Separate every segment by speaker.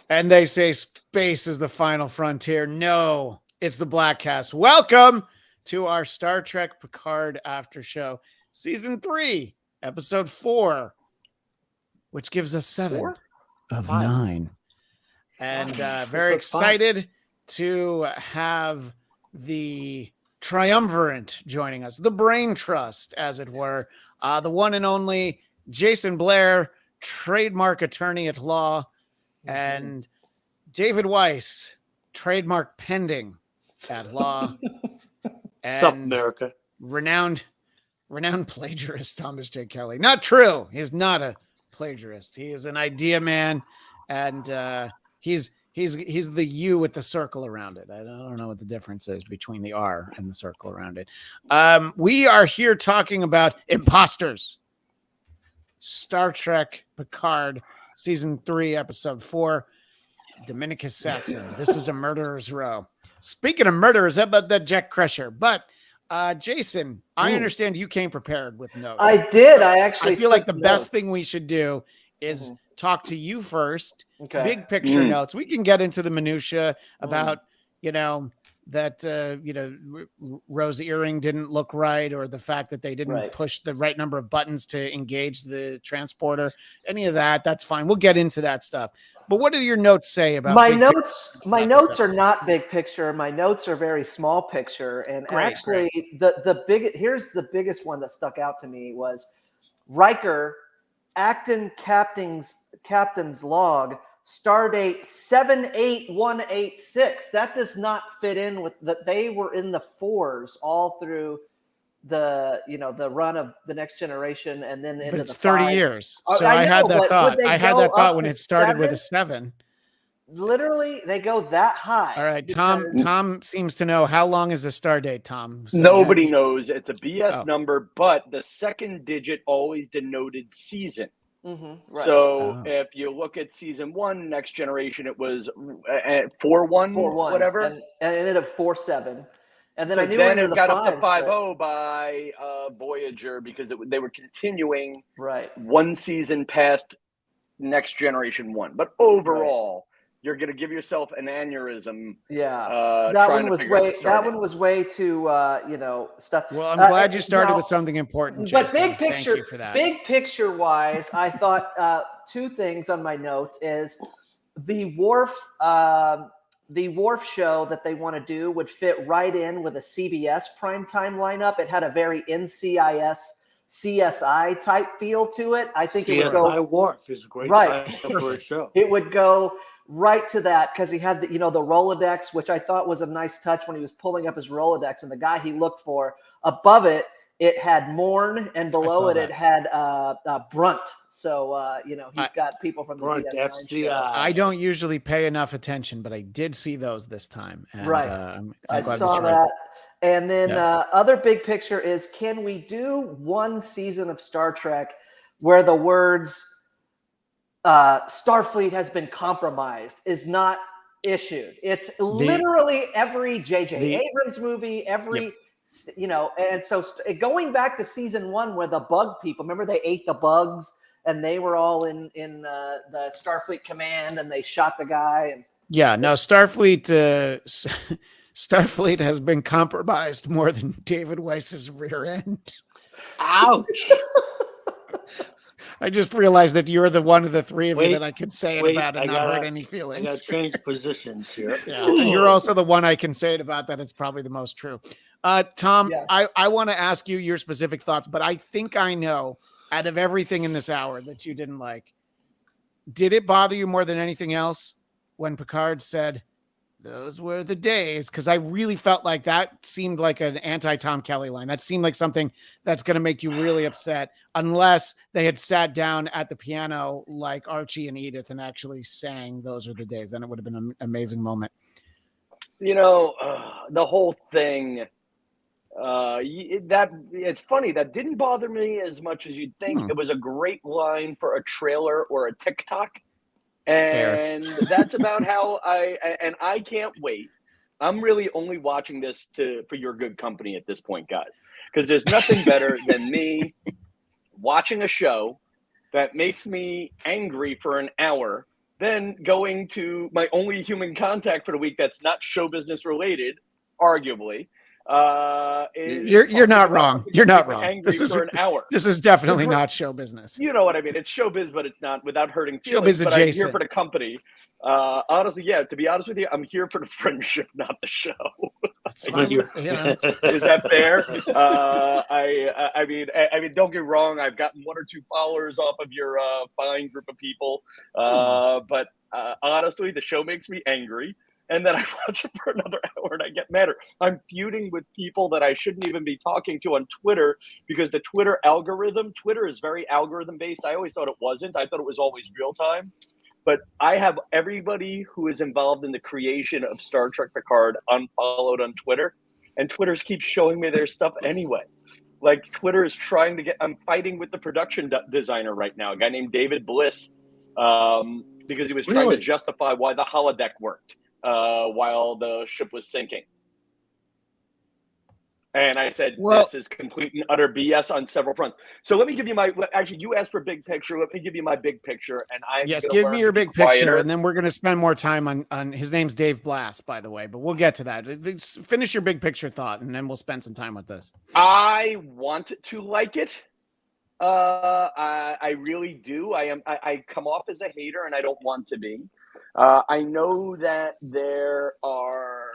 Speaker 1: And they say space is the final frontier. No, it's the Blackcast. Welcome to our Star Trek Picard after show, season 3, episode 4, which gives us 7
Speaker 2: 4?
Speaker 1: of
Speaker 2: 5.
Speaker 1: 9. And very excited to have the triumvirate joining us, the brain trust, as it were, the one and only Jason Blair, trademark attorney at law, and David Weiss, trademark pending at law,
Speaker 2: Sup,
Speaker 1: and
Speaker 2: America.
Speaker 1: renowned plagiarist Thomas J. Kelly. Not true. He's not a plagiarist. He is an idea man, and he's the U with the circle around it. I don't know what the difference is between the R and the circle around it. We are here talking about imposters. Star Trek Picard, season 3, episode 4. Dominicus Saxon. This is a murderer's row. Speaking of murderers, how about that Jack Crusher? But Jason, I understand you came prepared with notes.
Speaker 3: I did. I feel
Speaker 1: like the best thing we should do is talk to you first.
Speaker 3: Okay.
Speaker 1: Big picture notes. We can get into the minutia about, that Rose earring didn't look right, or the fact that they didn't push the right number of buttons to engage the transporter. Any of that, that's fine. We'll get into that stuff. But what do your notes say about
Speaker 3: my notes? My notes are not big picture. My notes are very small picture. And actually, here's the biggest one that stuck out to me was Riker, Acton captain's log. Stardate 78186. That does not fit in with that. They were in the 4s all through the run of the Next Generation, and then into
Speaker 1: it's
Speaker 3: the
Speaker 1: 30
Speaker 3: 5s.
Speaker 1: years. So I had that thought. I had that thought when it started with a 7.
Speaker 3: Literally, they go that high.
Speaker 1: All right, Tom seems to know. How long is a Stardate, Tom? So
Speaker 4: nobody knows. It's a BS number, but the second digit always denoted season.
Speaker 3: Right.
Speaker 4: So if you look at season 1, Next Generation, it was 4-1, whatever,
Speaker 3: and it ended up 4-7, and then
Speaker 4: so
Speaker 3: I knew
Speaker 4: then
Speaker 3: it
Speaker 4: got up to
Speaker 3: 5-0
Speaker 4: 5-0 by Voyager because they were continuing
Speaker 3: right
Speaker 4: one season past Next Generation 1. But overall, you're going to give yourself an aneurysm.
Speaker 3: Yeah, that one was way too stuff.
Speaker 1: Well, I'm glad you started with something important, Jason.
Speaker 3: But big picture,
Speaker 1: thank you for that.
Speaker 3: Big picture wise, I thought 2 things on my notes is the Worf show that they want to do would fit right in with a CBS primetime lineup. It had a very NCIS CSI type feel to it. I think
Speaker 2: CSI
Speaker 3: it would go.
Speaker 2: Worf is a great title for a show.
Speaker 3: It would go right to that because he had the Rolodex, which I thought was a nice touch when he was pulling up his Rolodex, and the guy he looked for above it had Morn, and below it had Brunt. So he's got people from the
Speaker 2: Brunt,
Speaker 3: DS9 show.
Speaker 1: I don't usually pay enough attention, but I did see those this time. And, I'm
Speaker 3: I
Speaker 1: glad
Speaker 3: saw
Speaker 1: that.
Speaker 3: Right. And then other big picture is, can we do one season of Star Trek where the words Starfleet has been compromised is not issued? It's literally every J.J. Abrams movie, every and so going back to season 1 where the bug people, remember they ate the bugs and they were all in the Starfleet command and they shot the guy. And
Speaker 1: Starfleet has been compromised more than David Weiss's rear end.
Speaker 2: Ouch.
Speaker 1: I just realized that you're the one of the 3 of you that I could say it about and not hurt any feelings.
Speaker 2: I got to change positions here.
Speaker 1: Yeah, and you're also the one I can say it about that it's probably the most true. Tom, I want to ask you your specific thoughts, but I think I know, out of everything in this hour that you didn't like, did it bother you more than anything else when Picard said, "Those were the days"? Because I really felt like that seemed like an anti-Tom Kelly line. That seemed like something that's going to make you really upset, unless they had sat down at the piano like Archie and Edith and actually sang "Those Are the Days." Then it would have been an amazing moment.
Speaker 4: The whole thing, that it's funny, that didn't bother me as much as you'd think. It was a great line for a trailer or a TikTok. And that's about how I can't wait. I'm really only watching this for your good company at this point, guys, because there's nothing better than me watching a show that makes me angry for an hour Then going to my only human contact for the week that's not show business related, arguably.
Speaker 1: You're not wrong. You're not wrong.
Speaker 4: This is for an hour.
Speaker 1: This is definitely not show business.
Speaker 4: You know what I mean? It's showbiz, but it's not without hurting feelings.
Speaker 1: Showbiz
Speaker 4: but I'm here
Speaker 1: adjacent.
Speaker 4: for the company. Honestly, yeah. To be honest with you, I'm here for the friendship, not the show.
Speaker 1: That's fine.
Speaker 2: You
Speaker 1: know.
Speaker 4: Is that fair? I mean, don't get me wrong. I've gotten 1 or 2 followers off of your fine group of people, but honestly, the show makes me angry. And then I watch it for another hour and I get madder. I'm feuding with people that I shouldn't even be talking to on Twitter because the Twitter is very algorithm based. I always thought it wasn't. I thought it was always real time. But I have everybody who is involved in the creation of Star Trek Picard unfollowed on Twitter. And Twitter keeps showing me their stuff anyway. Like Twitter is trying to I'm fighting with the production designer right now, a guy named David Bliss, because he was trying to justify why the holodeck worked. While the ship was sinking. And I said, this is complete and utter BS on several fronts. So let me give you actually, you asked for big picture. Let me give you my big picture. And
Speaker 1: give me your big picture. And then we're going to spend more time on his name's Dave Blatt, by the way, but we'll get to that. Finish your big picture thought, and then we'll spend some time with this.
Speaker 4: I want to like it. I really do. I come off as a hater and I don't want to be. I know that there are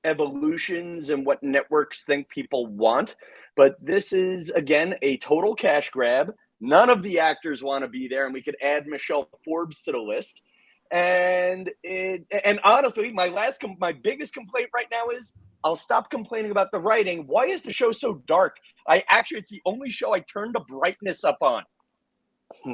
Speaker 4: evolutions in what networks think people want, but this is, again, a total cash grab. None of the actors want to be there, and we could add Michelle Forbes to the list. And honestly, my biggest complaint right now is I'll stop complaining about the writing. Why is the show so dark? It's the only show I turned the brightness up on.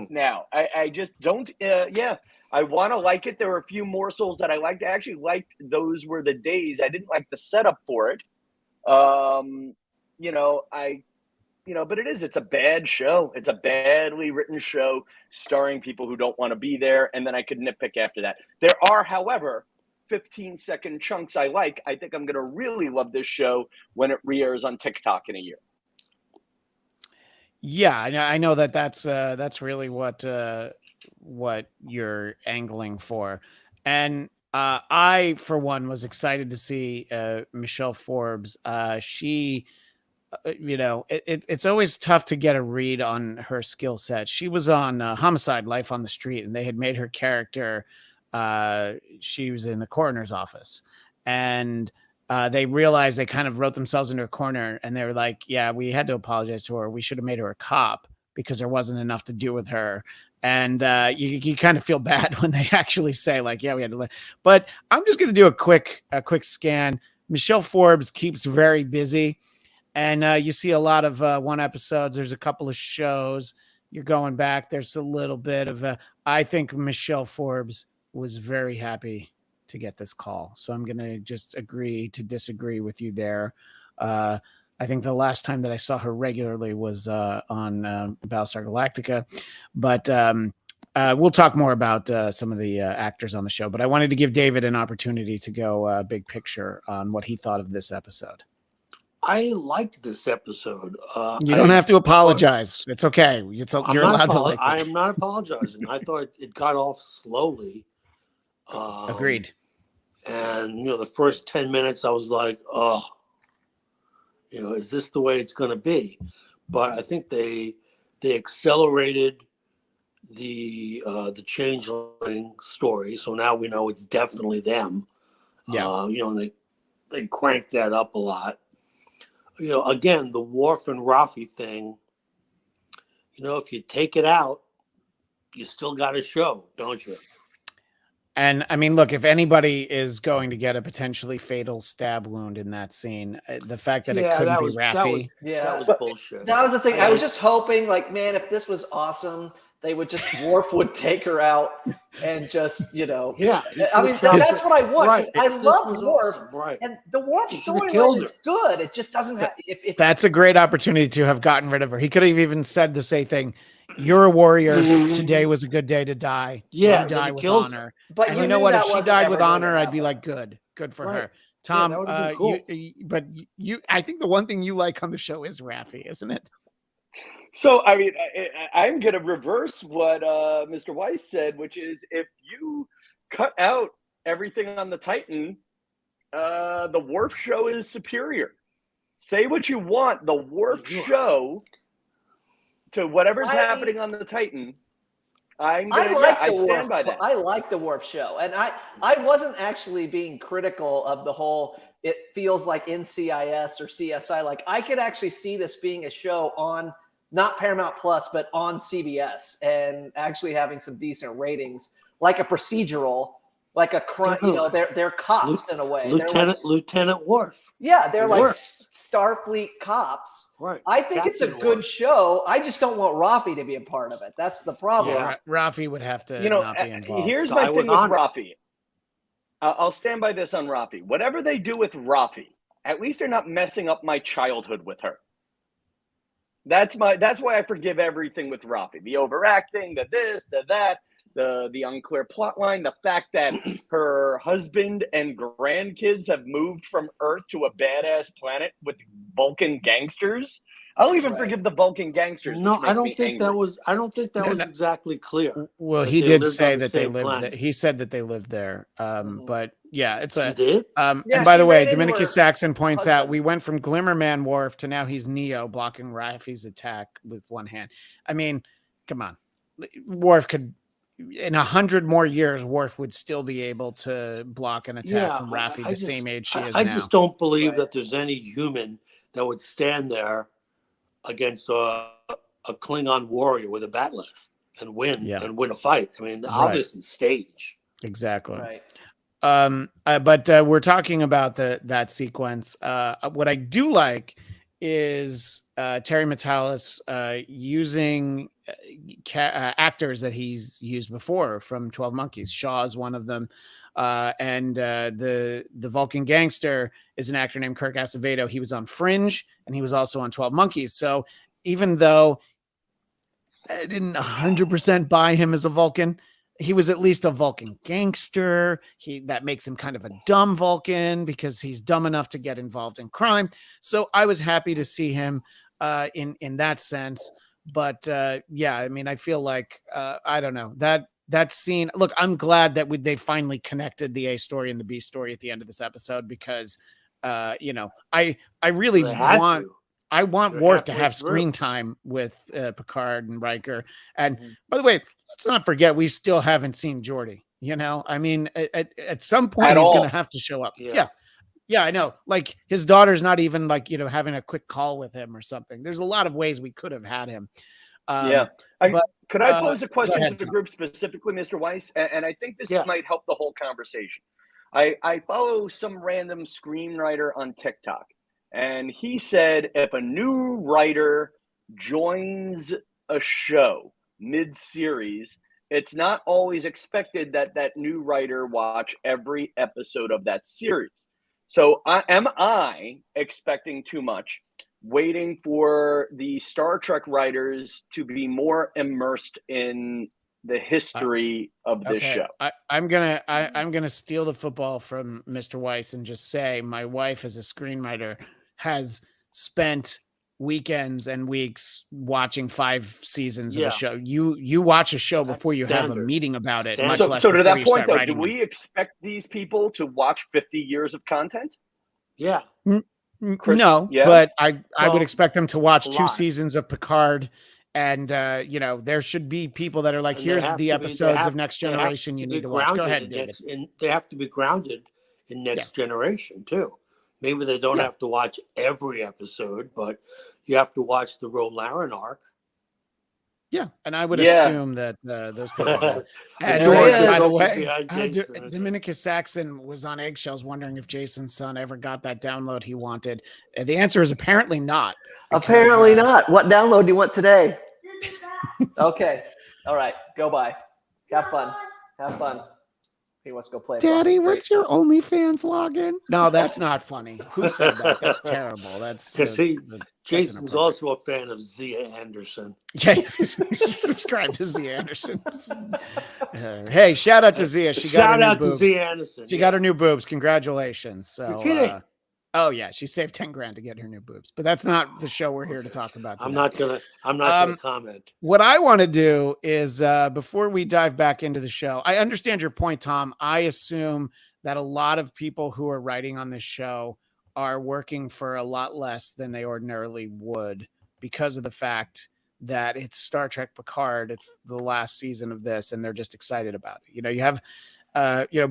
Speaker 4: Now, I just don't, I want to like it. There were a few morsels that I liked. I actually liked Those Were the Days. I didn't like the setup for it. But it's a bad show. It's a badly written show starring people who don't want to be there. And then I could nitpick after that. There are, however, 15-second chunks I like. I think I'm going to really love this show when it re-airs on TikTok in a year.
Speaker 1: Yeah, I know that's really what you're angling for, and I, for one, was excited to see Michelle Forbes. She, it's always tough to get a read on her skill set. She was on Homicide: Life on the Street, and they had made her character. She was in the coroner's office, and they realized they kind of wrote themselves into a corner, and they were like, yeah, we had to apologize to her. We should have made her a cop because there wasn't enough to do with her. And you kind of feel bad when they actually say like, yeah, we had to but I'm just going to do a quick scan. Michelle Forbes keeps very busy, and you see a lot of one episodes. There's a couple of shows you're going back. There's a little bit of I think Michelle Forbes was very happy to get this call. So I'm going to just agree to disagree with you there. I think the last time that I saw her regularly was on Battlestar Galactica, but we'll talk more about some of the actors on the show, but I wanted to give David an opportunity to go big picture on what he thought of this episode.
Speaker 2: I liked this episode.
Speaker 1: You don't have to apologize. It's okay. You're allowed to like it.
Speaker 2: I am not apologizing. I thought it got off slowly.
Speaker 1: Agreed.
Speaker 2: And, the first 10 minutes I was like, oh, is this the way it's going to be? But I think they accelerated the changeling story. So now we know it's definitely them.
Speaker 1: Yeah.
Speaker 2: They cranked that up a lot. Again, the Worf and Rafi thing, if you take it out, you still got a show, don't you?
Speaker 1: And I mean, look, if anybody is going to get a potentially fatal stab wound in that scene, the fact that it couldn't be Raffi.
Speaker 2: That was bullshit.
Speaker 3: That was the thing. I was just hoping, like, man, if this was awesome, they would just, Worf would take her out and just,
Speaker 2: Yeah.
Speaker 3: I mean, that's what I want.
Speaker 2: Right.
Speaker 3: I love Worf.
Speaker 2: Awesome. Right.
Speaker 3: And the Worf storyline is good. It just doesn't have.
Speaker 1: That's a great opportunity to have gotten rid of her. He could have even said the same thing. You're a warrior. Today was a good day to die.
Speaker 2: Yeah.
Speaker 1: You die with honor.
Speaker 3: But
Speaker 1: and you know what? If she died with honor, I'd be like, good for her. Tom,
Speaker 2: cool.
Speaker 1: I think the one thing you like on the show is Raffi, isn't it?
Speaker 4: So, I mean, I'm going to reverse what Mr. Weiss said, which is if you cut out everything on the Titan, the Worf show is superior. Say what you want, the Worf show to whatever's happening on the Titan. I stand by that.
Speaker 3: I like the Worf show, and I wasn't actually being critical of the whole. It feels like NCIS or CSI. Like I could actually see this being a show on not Paramount Plus, but on CBS, and actually having some decent ratings, like a procedural, like a crime. You know, they're cops in a way.
Speaker 2: Lieutenant Worf.
Speaker 3: Yeah, they're like Starfleet cops.
Speaker 2: Right.
Speaker 3: I think it's a good show. I just don't want Rafi to be a part of it. That's the problem.
Speaker 1: Yeah, Rafi would have to not be involved.
Speaker 4: Here's my thing with Rafi. I'll stand by this on Rafi. Whatever they do with Rafi, at least they're not messing up my childhood with her. That's why I forgive everything with Rafi. The overacting, the this, the that, the unclear plot line, the fact that her husband and grandkids have moved from Earth to a badass planet with Vulcan gangsters. I'll even forgive the Vulcan gangsters.
Speaker 2: No, I don't think that was exactly clear.
Speaker 1: Well, he did say that they lived there. He said that they lived there. But yeah, it's a.
Speaker 2: He did?
Speaker 1: And by the way, Dominicus Saxon points out we went from Glimmerman Worf to now he's Neo blocking Rafi's attack with one hand. I mean, come on, Worf could. In 100 more years, Worf would still be able to block an attack from Rafi, the same age she is now.
Speaker 2: I just don't believe that there's any human that would stand there against a Klingon warrior with a bat'leth and win a fight. I mean, obviously stage.
Speaker 1: Exactly.
Speaker 3: Right.
Speaker 1: But we're talking about that sequence. What I do like is Terry Matalas using actors that he's used before from 12 Monkeys. Shaw is one of them. And the Vulcan gangster is an actor named Kirk Acevedo. He was on Fringe and he was also on 12 Monkeys. So even though I didn't 100% buy him as a Vulcan, he was at least a Vulcan gangster. That makes him kind of a dumb Vulcan because he's dumb enough to get involved in crime. So I was happy to see him in that sense. But yeah, I mean, I feel like I don't know that scene. Look, I'm glad that they finally connected the A story and the B story at the end of this episode because I really want Worf to have screen time with Picard and Riker. And by the way, let's not forget, we still haven't seen Geordi. You know, I mean, at some point he's going to have to show up. Yeah, I know. Like his daughter's not even like, having a quick call with him or something. There's a lot of ways we could have had him.
Speaker 4: Could I pose a question to the group specifically, Mr. Weiss? And I think this might help the whole conversation. I follow some random screenwriter on TikTok. And he said, if a new writer joins a show mid-series, it's not always expected that that new writer watch every episode of that series. So am I expecting too much, waiting for the Star Trek writers to be more immersed in the history of this show?
Speaker 1: I'm gonna steal the football from Mr. Weiss and just say my wife as a screenwriter has spent weekends and weeks watching 5 seasons of a show. You watch a show before you have a meeting about it. Much less
Speaker 4: so to that point, though, do
Speaker 1: writing.
Speaker 4: we expect these people to watch 50 years of content?
Speaker 2: Yeah.
Speaker 1: No, but I would expect them to watch 2 seasons of Picard. And, there should be people that are like, here's the episodes of Next Generation you need to watch. Go ahead, David.
Speaker 2: They have to be grounded in Next Generation, too. Maybe they don't have to watch every episode, but you have to watch the Laren arc. Yeah,
Speaker 1: and I would assume that those people. And by the way, Dominicus Saxon was on eggshells wondering if Jason's son ever got that download he wanted. The answer is apparently not.
Speaker 3: Apparently not. What download do you want today? Okay. All right. Go by. Have fun. He wants to go play.
Speaker 1: Daddy, what's your OnlyFans login? No, that's not funny. Who said that? That's terrible.
Speaker 2: Jason's also a fan of Zia Anderson.
Speaker 1: Yeah, subscribe to Zia Anderson. Hey, shout out to Zia. She got her new boobs.
Speaker 2: Zia Anderson.
Speaker 1: She got her new boobs. Congratulations. So,
Speaker 2: you're kidding.
Speaker 1: Oh yeah, she saved 10 grand to get her new boobs, but that's not the show we're here to talk about today.
Speaker 2: I'm not gonna comment.
Speaker 1: What I want to do is before we dive back into the show, I understand your point, Tom. I assume that a lot of people who are writing on this show are working for a lot less than they ordinarily would because of the fact that it's Star Trek Picard. It's the last season of this, and they're just excited about it. You have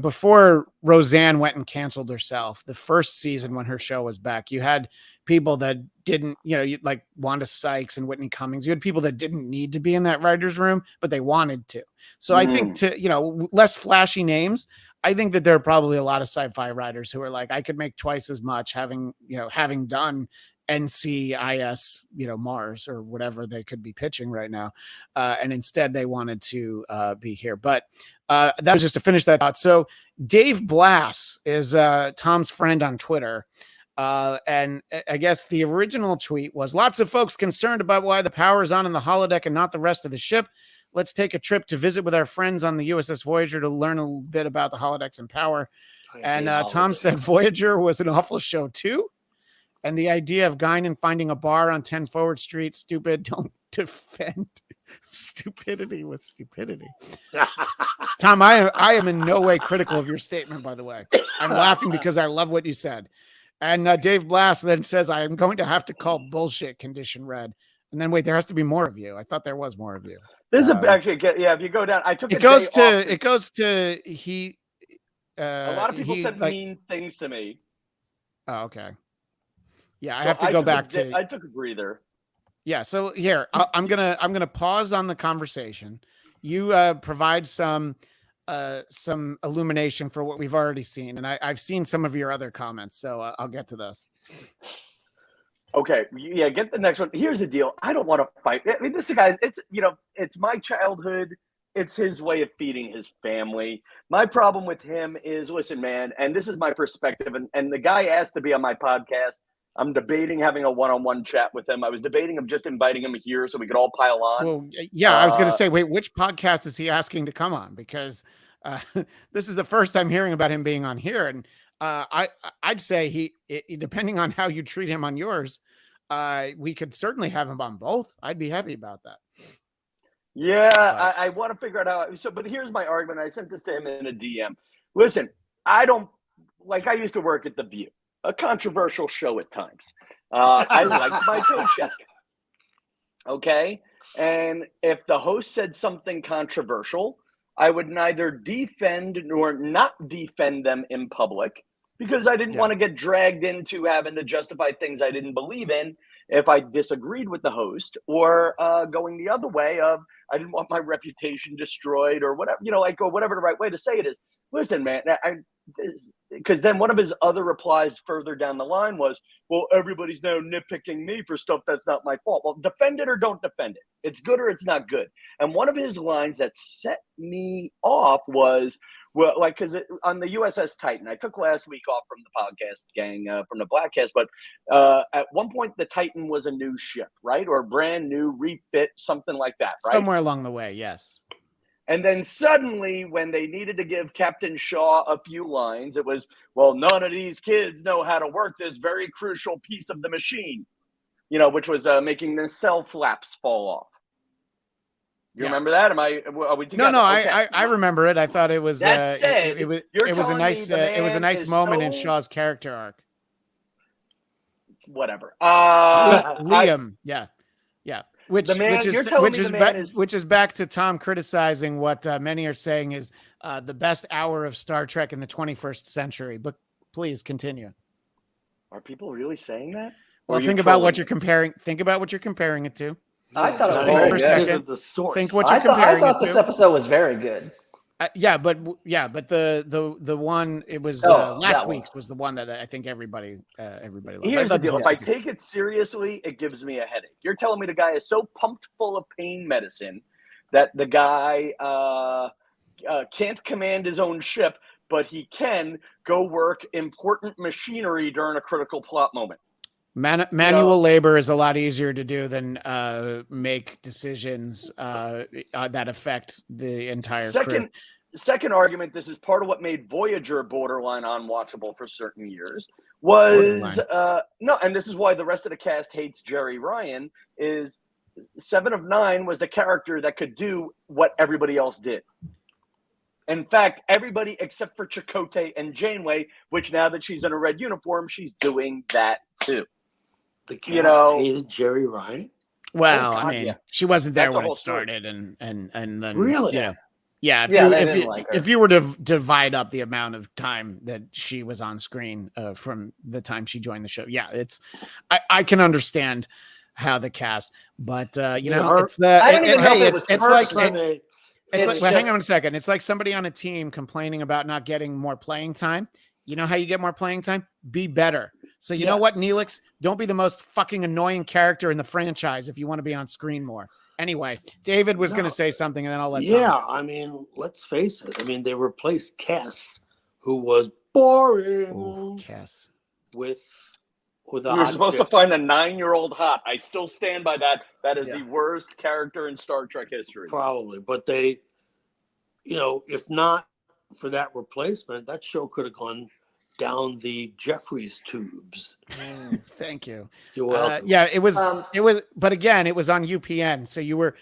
Speaker 1: before Roseanne went and canceled herself, the first season when her show was back, you had people that didn't, like Wanda Sykes and Whitney Cummings. You had people that didn't need to be in that writer's room, but they wanted to. So I think less flashy names. I think that there are probably a lot of sci-fi writers who are like, I could make twice as much having done NCIS, Mars or whatever they could be pitching right now. And instead they wanted to be here. But that was just to finish that thought. So Dave Blass is Tom's friend on Twitter. And I guess the original tweet was, lots of folks concerned about why the power is on in the holodeck and not the rest of the ship. Let's take a trip to visit with our friends on the USS Voyager to learn a little bit about the holodecks and power. And Tom said Voyager was an awful show too. And the idea of Guinan finding a bar on 10 Forward Street, stupid, don't defend stupidity with stupidity. Tom, I am in no way critical of your statement, by the way. I'm laughing because I love what you said. And Dave Blass then says, I am going to have to call bullshit condition red. And then wait, there has to be more of you. I thought there was more of you.
Speaker 4: There's actually, if you go down, I took
Speaker 1: it goes to he.
Speaker 4: A lot of people said mean things to me.
Speaker 1: Oh, okay. Yeah, so I have to go back to.
Speaker 4: I took a breather.
Speaker 1: Yeah, so here I'm gonna pause on the conversation. You provide some illumination for what we've already seen, and I've seen some of your other comments, so I'll get to those.
Speaker 4: Okay, yeah, get the next one. Here's the deal. I don't want to fight. I mean, this guy, it's my childhood. It's his way of feeding his family. My problem with him is, listen, man, and this is my perspective, and the guy asked to be on my podcast. I'm debating having a one-on-one chat with him. I was debating of just inviting him here so we could all pile on.
Speaker 1: Well, yeah, I was going to say, wait, which podcast is he asking to come on? Because this is the first time hearing about him being on here, and I'd say depending on how you treat him on yours, we could certainly have him on both. I'd be happy about that.
Speaker 4: Yeah, I want to figure out how. So, but here's my argument. I sent this to him in a DM. Listen, I used to work at The View, a controversial show at times. I liked my paycheck. Okay, and if the host said something controversial, I would neither defend nor not defend them in public, because I didn't want to get dragged into having to justify things I didn't believe in if I disagreed with the host, or going the other way of I didn't want my reputation destroyed or whatever, or whatever the right way to say it is. Listen, man, because then one of his other replies further down the line was, well, everybody's now nitpicking me for stuff that's not my fault. Well, defend it or don't defend it. It's good or it's not good. And one of his lines that set me off was, well, because on the USS Titan, I took last week off from the podcast gang, from the Blackcast, but at one point the Titan was a new ship, right? Or a brand new refit, something like that, right?
Speaker 1: Somewhere along the way, yes.
Speaker 4: And then suddenly, when they needed to give Captain Shaw a few lines, it was, well, none of these kids know how to work this very crucial piece of the machine, which was making the cell flaps fall off. You remember that? Are we together?
Speaker 1: No,
Speaker 4: okay.
Speaker 1: I remember it. I thought it was
Speaker 4: that said,
Speaker 1: it was a nice moment in Shaw's character arc.
Speaker 4: Whatever.
Speaker 1: Liam, yeah. Which is back to Tom criticizing what many are saying is the best hour of Star Trek in the 21st century. But please continue.
Speaker 4: Are people really saying that?
Speaker 1: Well, think about what you're comparing. Think about what you're comparing it to.
Speaker 3: I thought
Speaker 1: Just think for a second. Think what you're comparing.
Speaker 3: I thought this episode was very good.
Speaker 1: But the one it was last week's was the one that I think everybody loved.
Speaker 4: Here's the deal: if I take it seriously, it gives me a headache. You're telling me the guy is so pumped full of pain medicine that the guy can't command his own ship, but he can go work important machinery during a critical plot moment.
Speaker 1: Manual labor is a lot easier to do than make decisions that affect the entire crew.
Speaker 4: second argument, this is part of what made Voyager borderline unwatchable for certain years, was no, and this is why the rest of the cast hates Jerry Ryan, is 7 of 9 was the character that could do what everybody else did. In fact, everybody except for Chakotay and Janeway, which now that she's in a red uniform, she's doing that too.
Speaker 2: The cast hated Jerry Ryan?
Speaker 1: Well,
Speaker 4: Oh, God,
Speaker 1: I mean,
Speaker 4: yeah.
Speaker 1: she wasn't there
Speaker 4: That's a
Speaker 1: when it
Speaker 4: whole story.
Speaker 1: started, and then
Speaker 2: Really?
Speaker 1: you know, yeah.
Speaker 3: they didn't like her.
Speaker 1: If you were to divide up the amount of time that she was on screen from the time she joined the show, yeah, I can understand how the cast, but you know, it's the
Speaker 3: I don't even know if it was
Speaker 1: it's like
Speaker 3: personal.
Speaker 1: it's like,
Speaker 3: It's
Speaker 1: well, hang
Speaker 3: just-
Speaker 1: on a second. It's like somebody on a team complaining about not getting more playing time. You know how you get more playing time? Be better. So you know what, Neelix? Don't be the most fucking annoying character in the franchise if you want to be on screen more. Anyway, David was going to say something, and then I'll let Tom.
Speaker 2: I mean, let's face it. I mean, they replaced Cass, who was boring,
Speaker 1: Cass,
Speaker 2: with a
Speaker 4: We were
Speaker 2: hot
Speaker 4: supposed
Speaker 2: chick.
Speaker 4: to find a 9-year-old hot. I still stand by that. That is the worst character in Star Trek history.
Speaker 2: Probably, but they, you know, if not for that replacement, that show could have gone down the Jeffries tubes.
Speaker 1: Thank you.
Speaker 2: You're welcome.
Speaker 1: Yeah, it was, but again, it was on UPN. So you were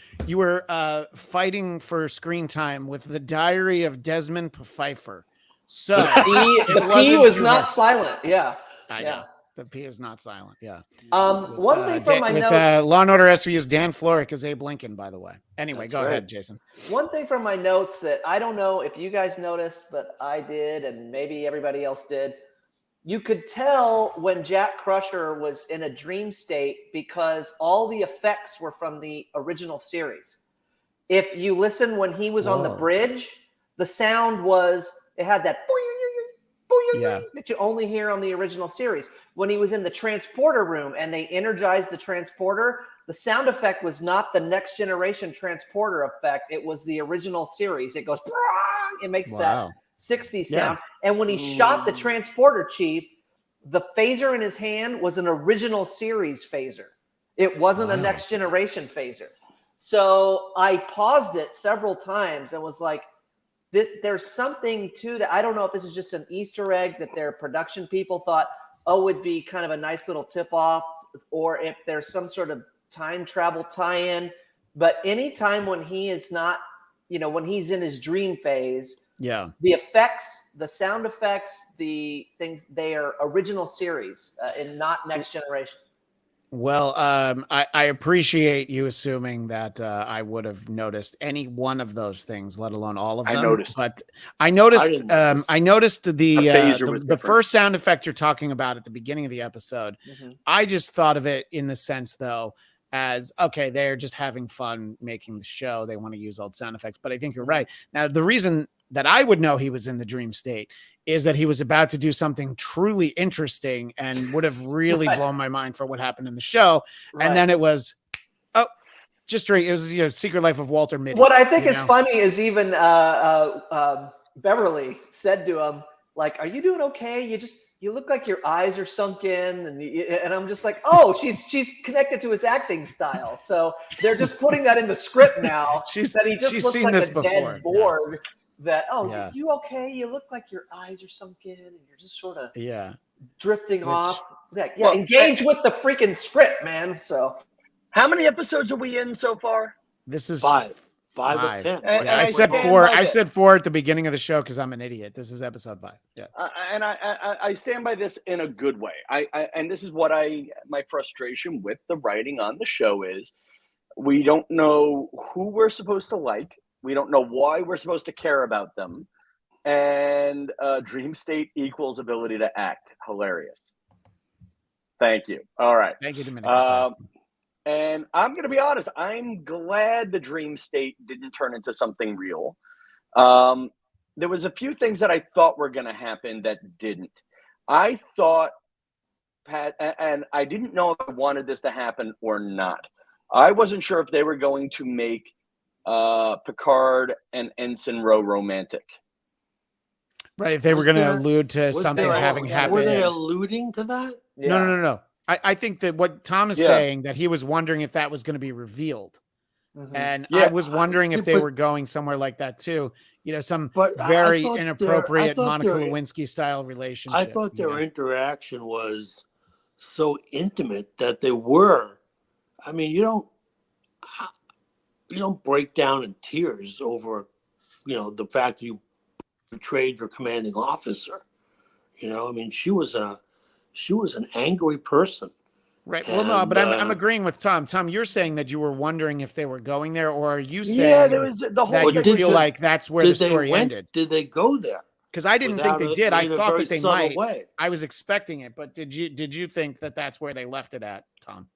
Speaker 1: fighting for screen time with the Diary of Desmond Pfeiffer. So
Speaker 3: the P was not silent. Yeah.
Speaker 1: I know. The P is not silent. Yeah.
Speaker 3: One thing from my notes.
Speaker 1: Law and Order SVU's Dan Florek as Abe Lincoln, by the way. Anyway,
Speaker 2: That's
Speaker 1: go
Speaker 2: right.
Speaker 1: ahead, Jason.
Speaker 3: One thing from my notes that I don't know if you guys noticed, but I did, and maybe everybody else did. You could tell when Jack Crusher was in a dream state because all the effects were from the original series. If you listen when he was on the bridge, the sound was, it had that that you only hear on the original series. When he was in the transporter room and they energized the transporter, the sound effect was not the Next Generation transporter effect. It was the original series. It goes, it makes that 60s sound. And when he shot the transporter chief, the phaser in his hand was an original series phaser. It wasn't a Next Generation phaser. So I paused it several times and was like, there's something to that. I don't know if this is just an Easter egg that their production people thought, it'd be kind of a nice little tip off, or if there's some sort of time travel tie-in. But anytime when he is not, when he's in his dream phase, the effects, the sound effects, the things, they are original series and not Next Generation.
Speaker 1: Well, I appreciate you assuming that I would have noticed any one of those things, let alone all of them. But I noticed the first sound effect you're talking about at the beginning of the episode. I just thought of it in the sense, though, as okay, they're just having fun making the show. They want to use old sound effects. But I think you're right. Now, the reason that I would know he was in the dream state is that he was about to do something truly interesting and would have really blown my mind for what happened in the show. And then it was, it was Secret Life of Walter Mitty.
Speaker 3: What I think is funny is even Beverly said to him, like, are you doing okay? You look like your eyes are sunk in. And I'm just like, she's connected to his acting style. So they're just putting that in the script now. He just looks
Speaker 1: seen
Speaker 3: like
Speaker 1: this
Speaker 3: a
Speaker 1: before.
Speaker 3: dead Borg. That you okay? You look like your eyes are sunk in, and you're just sort of drifting off. Engage with the freaking script, man. So,
Speaker 4: how many episodes are we in so far?
Speaker 1: This is
Speaker 2: 5 of 10.
Speaker 4: And
Speaker 1: I said 4. I said 4 at the beginning of the show because I'm an idiot. This is episode 5. Yeah,
Speaker 4: and I stand by this in a good way. And this is what my frustration with the writing on the show is: we don't know who we're supposed to like. We don't know why we're supposed to care about them. And dream state equals ability to act. Hilarious. Thank you. All right.
Speaker 1: Thank you, Dominic.
Speaker 4: And I'm going to be honest. I'm glad the dream state didn't turn into something real. There was a few things that I thought were going to happen that didn't. I thought, Pat, and I didn't know if I wanted this to happen or not. I wasn't sure if they were going to make Picard and Ensign Ro romantic.
Speaker 1: Right, if they were going to allude to something having happened.
Speaker 2: Were they alluding to that?
Speaker 1: No. I think that what Tom is saying, that he was wondering if that was going to be revealed. And
Speaker 4: Yeah,
Speaker 1: I was wondering if they
Speaker 2: but-
Speaker 1: were going somewhere like that too. You know, some
Speaker 2: But I
Speaker 1: very
Speaker 2: thought
Speaker 1: inappropriate
Speaker 2: I thought
Speaker 1: Monica
Speaker 2: their-
Speaker 1: Lewinsky style relationship.
Speaker 2: I thought
Speaker 1: you
Speaker 2: their
Speaker 1: know?
Speaker 2: interaction was so intimate that they were. I mean, you don't break down in tears over, the fact you betrayed your commanding officer. I mean, she was an angry person.
Speaker 1: Right. Well, no,
Speaker 2: And,
Speaker 1: but I'm agreeing with Tom. Tom, you're saying that you were wondering if they were going there, or are you saying
Speaker 4: yeah, there was the whole
Speaker 1: that you
Speaker 4: thing.
Speaker 1: feel like that's where the story ended?
Speaker 2: Did they go there?
Speaker 1: Because I didn't think they did. I
Speaker 2: in a
Speaker 1: thought
Speaker 2: very
Speaker 1: that they
Speaker 2: subtle
Speaker 1: might.
Speaker 2: way.
Speaker 1: I was expecting it, but did you think that that's where they left it at, Tom?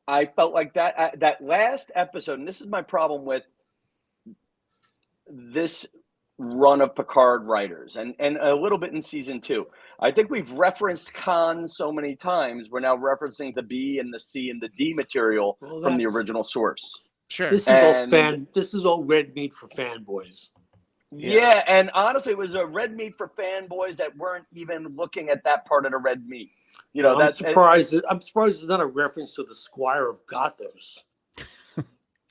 Speaker 4: I felt like that last episode, and this is my problem with this run of Picard writers, and a little bit in season 2. I think we've referenced Khan so many times. We're now referencing the B and the C and the D material from the original source.
Speaker 1: Sure.
Speaker 2: This is all red meat for fanboys.
Speaker 4: Yeah, and honestly, it was a red meat for fanboys that weren't even looking at that part of the red meat.
Speaker 2: I'm surprised. I'm surprised it's not a reference to the Squire of Gothos.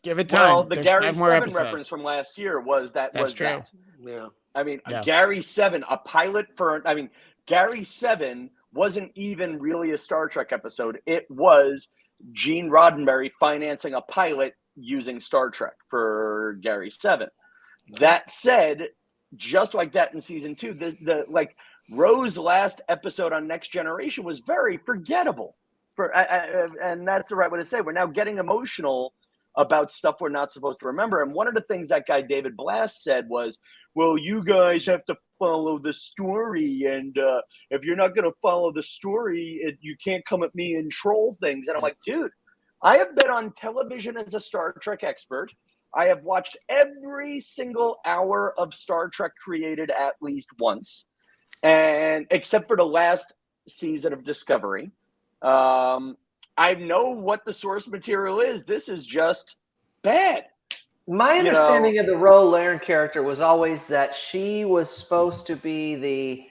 Speaker 1: Give it time.
Speaker 4: Well, the
Speaker 1: There's
Speaker 4: Gary
Speaker 1: 5 more
Speaker 4: 7
Speaker 1: episodes.
Speaker 4: reference from last year was that.
Speaker 1: That's true.
Speaker 2: Yeah.
Speaker 4: I mean,
Speaker 1: Yeah.
Speaker 4: Gary 7, a pilot for. I mean, Gary 7 wasn't even really a Star Trek episode. It was Gene Roddenberry financing a pilot using Star Trek for Gary 7. That said, just like that in season 2, the Rose's last episode on Next Generation was very forgettable. And that's the right way to say it. We're now getting emotional about stuff we're not supposed to remember. And one of the things that guy David Blatt said was, well, you guys have to follow the story. And if you're not going to follow the story, you can't come at me and troll things. And I'm like, dude, I have been on television as a Star Trek expert. I have watched every single hour of Star Trek created at least once, and except for the last season of Discovery. I know what the source material is. This is just bad.
Speaker 3: My understanding of the Ro Laren character was always that she was supposed to be the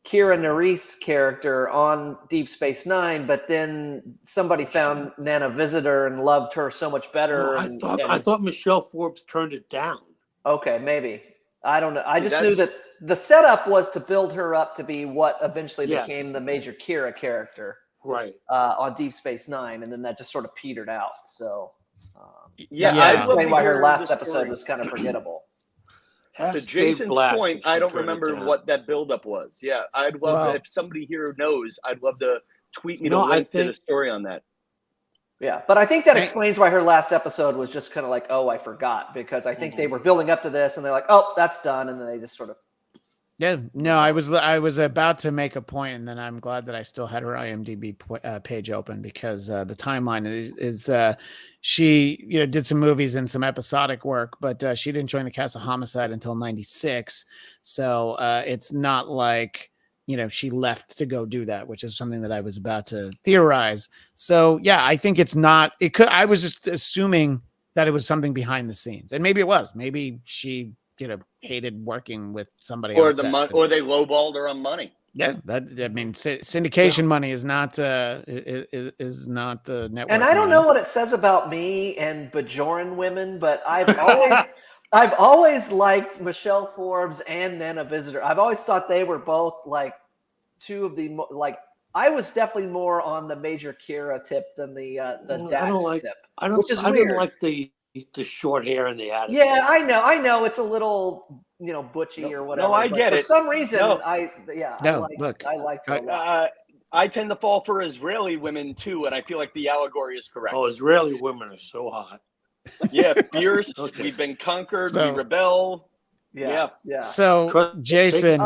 Speaker 3: Kira Nerys character on Deep Space Nine, but then somebody found Nana Visitor and loved her so much better.
Speaker 2: I thought Michelle Forbes turned it down.
Speaker 3: Okay, maybe. I don't know. I just knew that the setup was to build her up to be what eventually became the Major Kira character.
Speaker 2: Right.
Speaker 3: On Deep Space Nine, and then that just sort of petered out. So,
Speaker 4: I
Speaker 3: explain why her last episode was kind of forgettable.
Speaker 4: To Jason's point, I don't remember what that buildup was. Yeah, I'd love if somebody here knows. I'd love to tweet me the link to the story on that.
Speaker 3: Yeah, but I think that explains why her last episode was just kind of like, oh, I forgot, because I think they were building up to this, and they're like, oh, that's done, and then they just sort of.
Speaker 1: Yeah, no, I was about to make a point, and then I'm glad that I still had her IMDb page open, because the timeline is she did some movies and some episodic work, but she didn't join the cast of Homicide until '96, so it's not like she left to go do that, which is something that I was about to theorize. So yeah, I think it's not. It could. I was just assuming that it was something behind the scenes, and maybe it was. Maybe she hated working with somebody
Speaker 4: or
Speaker 1: else.
Speaker 4: Or they lowballed her on money.
Speaker 1: Yeah, syndication money is not is not the network.
Speaker 3: And I don't know what it says about me and Bajoran women, but I've always liked Michelle Forbes and Nana Visitor. I've always thought they were both like two of the I was definitely more on the Major Kira tip than the Dax tip.
Speaker 2: I don't like the short hair and the attitude.
Speaker 3: Yeah, I know. It's a little, butchy or whatever.
Speaker 4: No, I get it.
Speaker 3: For some reason, I liked her a lot.
Speaker 4: I tend to fall for Israeli women too, and I feel like the allegory is correct.
Speaker 2: Oh, Israeli women are so hot.
Speaker 4: Yeah, fierce. Okay. We've been conquered. We rebel.
Speaker 3: Yeah.
Speaker 1: So, Jason,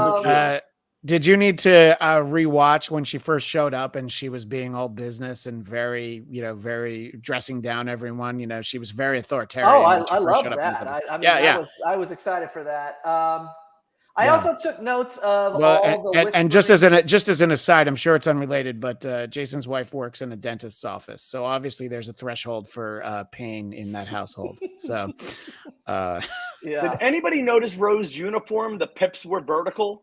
Speaker 1: did you need to rewatch when she first showed up and she was being all business and very, very dressing down everyone? She was very authoritarian.
Speaker 3: Oh, I love that. I was excited for that. I also took notes of all the
Speaker 1: and just as an aside, I'm sure it's unrelated, but Jason's wife works in a dentist's office, so obviously there's a threshold for pain in that household. So,
Speaker 4: Did anybody notice Rose's uniform? The pips were vertical.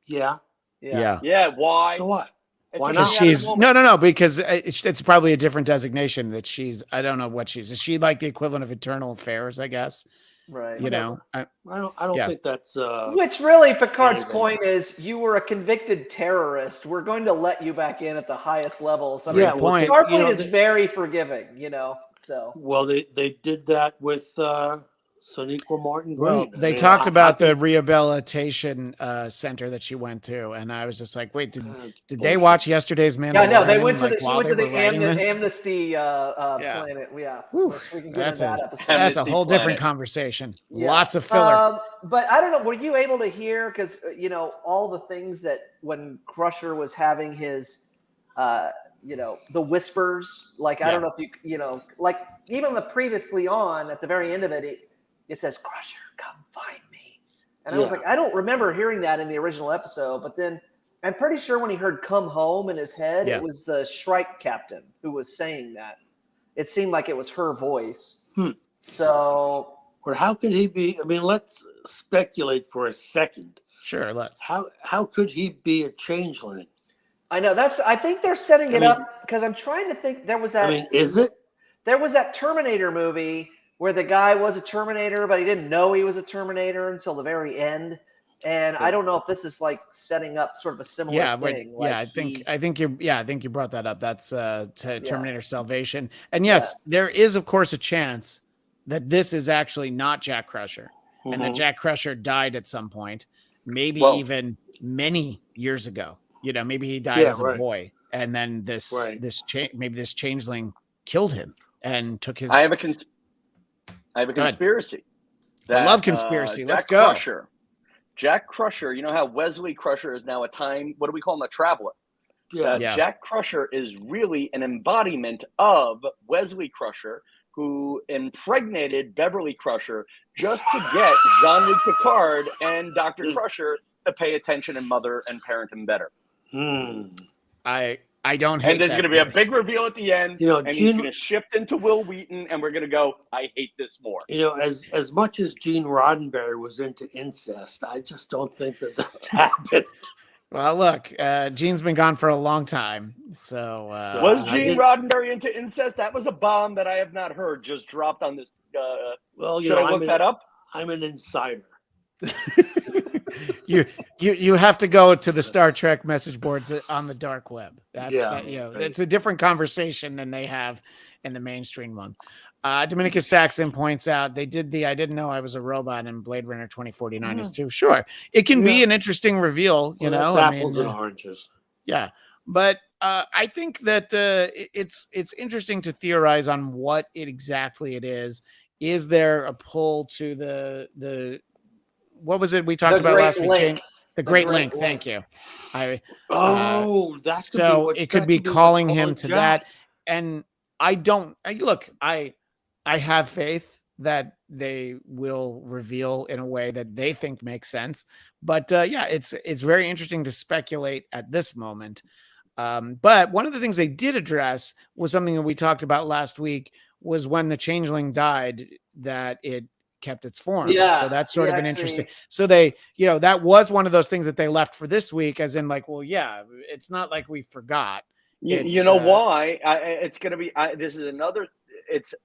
Speaker 2: Yeah.
Speaker 4: Why?
Speaker 2: So what? Why
Speaker 1: Because
Speaker 2: not?
Speaker 1: she's no, because it's probably a different designation that she's. I don't know what she's. Is she like the equivalent of internal affairs? I guess.
Speaker 3: Right.
Speaker 1: You know.
Speaker 2: I don't think that's.
Speaker 3: Which really, Picard's
Speaker 2: anything.
Speaker 3: point is, you were a convicted terrorist. We're going to let you back in at the highest levels. I mean,
Speaker 2: Yeah, well,
Speaker 3: Starfleet is very forgiving, so.
Speaker 2: Well, they did that with Sonequa Martin Green.
Speaker 1: Well, they talked about the rehabilitation center that she went to, and I was just like, "Wait, did they watch yesterday's Mandalorian?"
Speaker 3: Yeah, no, they went to the
Speaker 1: Amnesty
Speaker 3: planet. Yeah, we can get into that episode.
Speaker 1: That's a whole different conversation. Yeah. Lots of filler.
Speaker 3: But I don't know. Were you able to hear? Because all the things that when Crusher was having his, the whispers. Like I don't know if like even the previously on at the very end of it says, "Crusher, come find me." And I was like, I don't remember hearing that in the original episode, but then I'm pretty sure when he heard "come home" in his head, it was the Shrike captain who was saying that. It seemed like it was her voice. So,
Speaker 2: or how could he be? I mean, let's speculate for a second.
Speaker 1: Sure, let's.
Speaker 2: How could he be a changeling?
Speaker 3: I know I think they're setting it up because I'm trying to think. There was that.
Speaker 2: I mean, is it?
Speaker 3: There was that Terminator movie where the guy was a Terminator, but he didn't know he was a Terminator until the very end. And I don't know if this is like setting up sort of a similar thing.
Speaker 1: I think you brought that up. That's Terminator Salvation. And yes, there is of course a chance that this is actually not Jack Crusher, and that Jack Crusher died at some point, maybe even many years ago. Maybe he died as a boy, and then this changeling killed him and took his.
Speaker 4: I have a conspiracy.
Speaker 1: I love conspiracy. Let's go.
Speaker 4: Jack Crusher, you know how Wesley Crusher is now what do we call him? A traveler.
Speaker 2: Yeah.
Speaker 4: Jack Crusher is really an embodiment of Wesley Crusher, who impregnated Beverly Crusher just to get Jean-Luc Picard and Dr. Crusher to pay attention and mother and parent him better.
Speaker 1: I don't hate.
Speaker 4: And there's going to be a big reveal at the end, and he's going to shift into Will Wheaton, and we're going to go, I hate this more.
Speaker 2: As much as Gene Roddenberry was into incest, I just don't think that happened.
Speaker 1: Well, look, Gene's been gone for a long time, so
Speaker 4: was Gene Roddenberry into incest? That was a bomb that I have not heard just dropped on this. Should I look that up?
Speaker 2: I'm an insider.
Speaker 1: You have to go to the Star Trek message boards on the dark web. It's a different conversation than they have in the mainstream one. Dominicus Saxon points out they did I didn't know I was a robot in Blade Runner 2049 is too. Sure, it can be an interesting reveal. That's
Speaker 2: apples and oranges.
Speaker 1: Yeah, but I think that it's interesting to theorize on what exactly it is. Is there a pull to the what was it we talked about last week? The Great Link. Thank you.
Speaker 2: That's
Speaker 1: so it could be calling him to that. And I have faith that they will reveal in a way that they think makes sense. But it's very interesting to speculate at this moment. But one of the things they did address was something that we talked about last week, was when the changeling died, that it kept its form. So that's sort of an interesting. So they, that was one of those things that they left for this week, as in like, well, it's not like we forgot.
Speaker 4: You know why? It's going to be. This is another. It's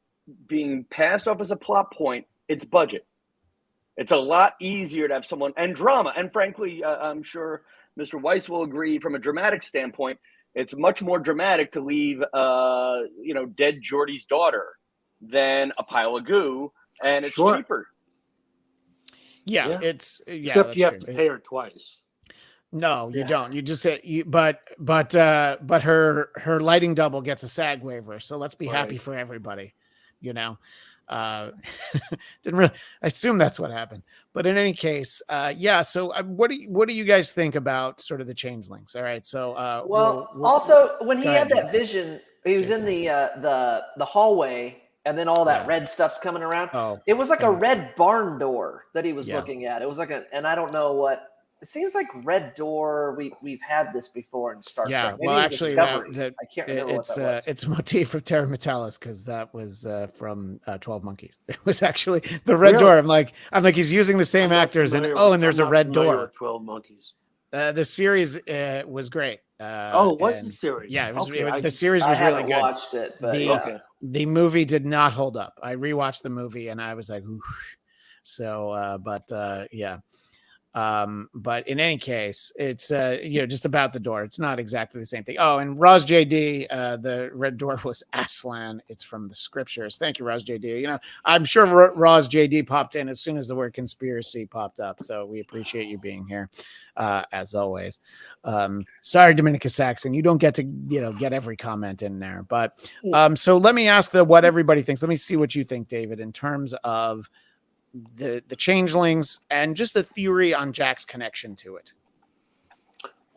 Speaker 4: being passed off as a plot point. It's budget. It's a lot easier to have someone and drama. And frankly, I'm sure Mr. Weiss will agree. From a dramatic standpoint, it's much more dramatic to leave, dead Geordie's daughter than a pile of goo. And it's cheaper.
Speaker 2: Except you have to pay her twice.
Speaker 1: No, you don't. You just but her lighting double gets a SAG waiver. So let's be happy for everybody. Didn't really. I assume that's what happened. But in any case, So what do you guys think about sort of the changelings? All right. So
Speaker 3: also when he had that vision, he was in the hallway. And then all that red stuff's coming around. It was like a red barn door that he was looking at. It was like and I don't know what. It seems like red door. We've had this before in Star Trek. Maybe
Speaker 1: well, actually,
Speaker 3: I can't remember what that was.
Speaker 1: It's a motif of Terra Metalis, because that was from 12 Monkeys. It was actually the red door. I'm like he's using the same actors, and there's a red door.
Speaker 2: 12 Monkeys.
Speaker 1: The series was great.
Speaker 2: It was the series.
Speaker 1: Yeah,
Speaker 2: Okay,
Speaker 1: the series was
Speaker 3: I
Speaker 1: really
Speaker 3: haven't
Speaker 1: good.
Speaker 3: watched it, but
Speaker 2: okay.
Speaker 1: The movie did not hold up. I rewatched the movie and I was like, ooh. So, yeah. But in any case, it's just about the door. It's not exactly the same thing. Oh, and Roz JD, the red door was Aslan. It's from the scriptures. Thank you, Roz JD. I'm sure Roz JD popped in as soon as the word conspiracy popped up. So we appreciate you being here, as always. Sorry, Dominica Saxon, you don't get to get every comment in there. But so let me ask what everybody thinks. Let me see what you think, David, in terms of the changelings and just the theory on Jack's connection to it.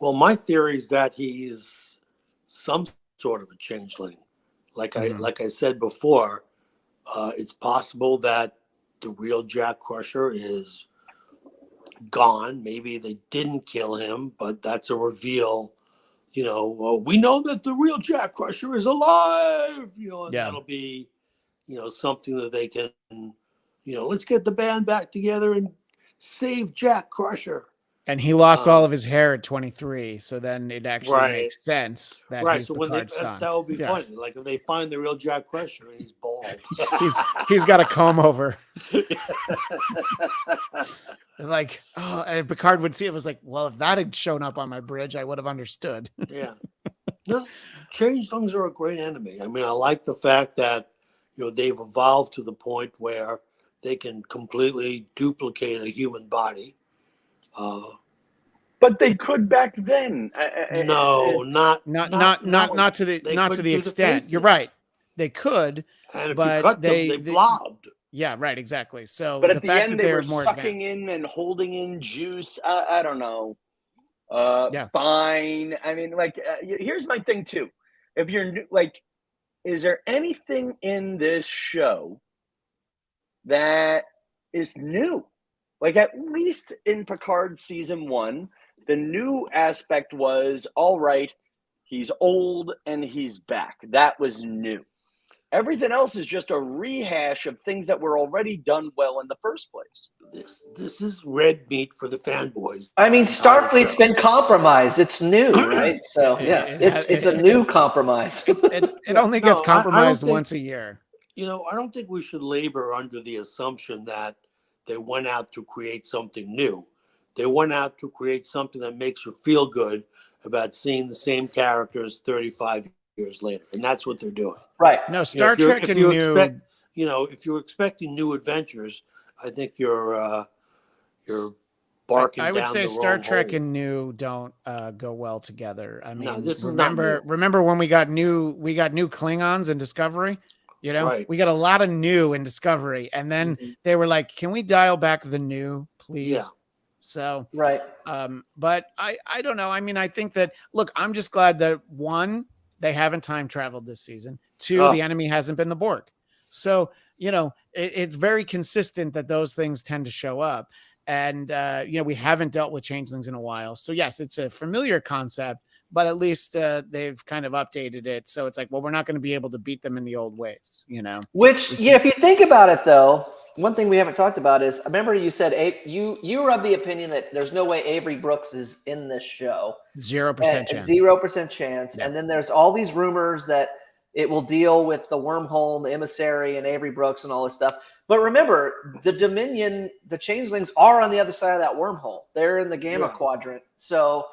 Speaker 2: Well, my theory is that he's some sort of a changeling. Like I said before, it's possible that the real Jack Crusher is gone. Maybe they didn't kill him, but that's a reveal. We know that the real Jack Crusher is alive. And that'll be, something that they can. Let's get the band back together and save Jack Crusher.
Speaker 1: And he lost all of his hair at 23, so then it actually makes sense that he's
Speaker 2: so
Speaker 1: Picard's son.
Speaker 2: That would be funny. Like if they find the real Jack Crusher and he's bald,
Speaker 1: he's got a comb over. Like, and Picard would see it, was like, well, if that had shown up on my bridge, I would have understood.
Speaker 2: Yeah, changelings are a great enemy. I mean, I like the fact that they've evolved to the point where they can completely duplicate a human body.
Speaker 4: But they could back then.
Speaker 2: No, not
Speaker 1: to the extent. You're right. They could,
Speaker 2: and if
Speaker 1: but
Speaker 2: you cut them, they blobbed.
Speaker 1: Yeah, right, exactly. So,
Speaker 4: but at the end, they were
Speaker 1: more
Speaker 4: sucking
Speaker 1: advanced
Speaker 4: in and holding in juice. I don't know. Fine. I mean, here's my thing too. If you're is there anything in this show that is new? Like, at least in Picard season 1, the new aspect was, all right, he's old and he's back. That was new. Everything else is just a rehash of things that were already done well in the first place.
Speaker 2: This is red meat for the fanboys.
Speaker 3: I mean, Starfleet's been compromised. It's new, right? So yeah, it's a new compromise.
Speaker 1: It only gets compromised once a year.
Speaker 2: I don't think we should labor under the assumption that they went out to create something new. They went out to create something that makes you feel good about seeing the same characters 35 years later, and that's what they're doing.
Speaker 3: Right.
Speaker 1: No, Star Trek and new.
Speaker 2: If you're expecting new adventures, I think you're barking.
Speaker 1: I would say Star Trek
Speaker 2: hole.
Speaker 1: and new don't go well together. I mean,
Speaker 2: no, this is not new.
Speaker 1: Remember when we got new Klingons in Discovery?
Speaker 2: Right.
Speaker 1: We got a lot of new in Discovery, and then they were like, "Can we dial back the new, please?"
Speaker 2: Yeah.
Speaker 1: So
Speaker 3: right.
Speaker 1: But I don't know. I mean, I think that I'm just glad that 1, they haven't time traveled this season. 2, the enemy hasn't been the Borg. So it's very consistent that those things tend to show up, and we haven't dealt with changelings in a while. So yes, it's a familiar concept. But at least they've kind of updated it. So it's like, well, we're not going to be able to beat them in the old ways,
Speaker 3: Which, if you think about it, though, one thing we haven't talked about is, I remember you said you were of the opinion that there's no way Avery Brooks is in this show.
Speaker 1: 0% chance.
Speaker 3: 0% chance.
Speaker 1: Yeah.
Speaker 3: And then there's all these rumors that it will deal with the wormhole and the emissary and Avery Brooks and all this stuff. But remember, the Dominion, the changelings are on the other side of that wormhole. They're in the Gamma Quadrant. So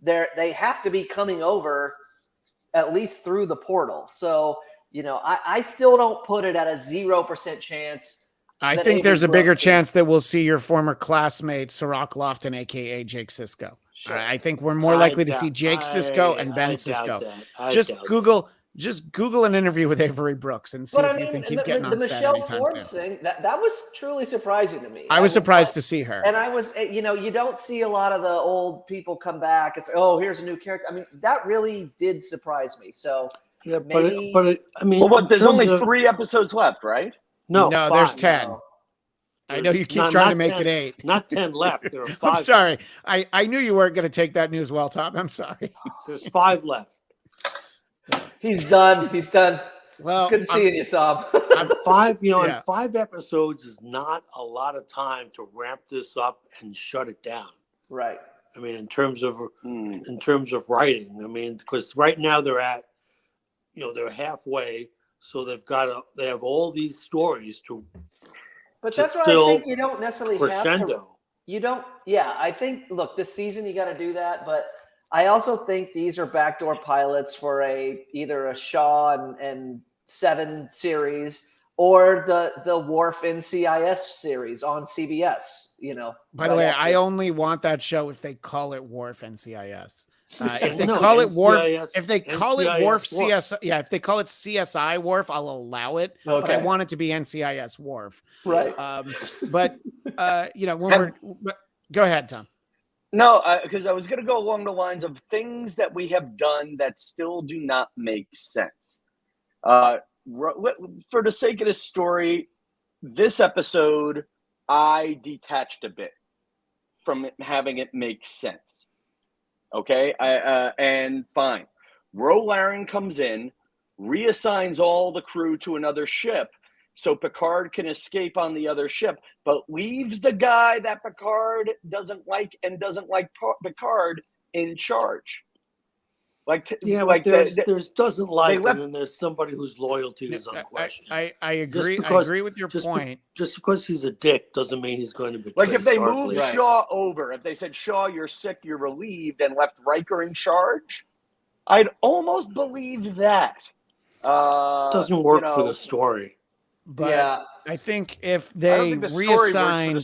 Speaker 3: they have to be coming over at least through the portal. So, I still don't put it at a 0% chance.
Speaker 1: I think there's a bigger chance that we'll see your former classmate, Sirach Lofton, a.k.a. Jake Sisko. Sure. I think we're more likely to see Jake Sisko and Ben Sisko. Just Google an interview with Avery Brooks and see if you think he's getting on set anytime soon.
Speaker 3: Thing, that was truly surprising to me.
Speaker 1: I was surprised to see her.
Speaker 3: And I was, you don't see a lot of the old people come back. It's, oh, here's a new character. I mean, that really did surprise me. So
Speaker 2: yeah,
Speaker 3: maybe,
Speaker 2: I mean,
Speaker 4: there's only 3 episodes left, right?
Speaker 2: No,
Speaker 1: there's 10. No. I know you keep trying to make
Speaker 2: 10,
Speaker 1: it 8.
Speaker 2: Not 10 left. There are 5.
Speaker 1: I'm sorry. I knew you weren't going to take that news well, Tom. I'm sorry.
Speaker 2: There's 5 left.
Speaker 3: He's done.
Speaker 1: Well,
Speaker 3: it's good seeing you, Tom.
Speaker 2: On 5, and 5 episodes is not a lot of time to ramp this up and shut it down.
Speaker 3: Right.
Speaker 2: I mean, in terms of writing. I mean, because right now they're halfway, so they have all these stories to.
Speaker 3: But that's why I think you don't necessarily have to. You don't. Yeah, I think. Look, this season you got to do that, but I also think these are backdoor pilots for either a Shaw and Seven series or the Worf NCIS series on CBS.
Speaker 1: By the way, I only want that show if they call it Worf NCIS. If they call it Worf, if they call it Worf CSI, if they call it CSI Worf, I'll allow it. Okay. But I want it to be NCIS Worf.
Speaker 3: Right.
Speaker 1: But go ahead, Tom.
Speaker 4: No, because I was going to go along the lines of things that we have done that still do not make sense. For the sake of this story, this episode, I detached a bit from having it make sense. Okay, and fine. Ro Laren comes in, reassigns all the crew to another ship so Picard can escape on the other ship, but leaves the guy that Picard doesn't like Picard in charge.
Speaker 2: There's doesn't like, and then there's somebody whose loyalty is unquestioned.
Speaker 1: I agree. I agree with your point.
Speaker 2: Just because he's a dick doesn't mean he's going to betray.
Speaker 4: Like if they moved Shaw over, if they said, Shaw, you're sick, you're relieved, and left Riker in charge, I'd almost believe that.
Speaker 2: Doesn't work for the story.
Speaker 1: But yeah. I think if they reassigned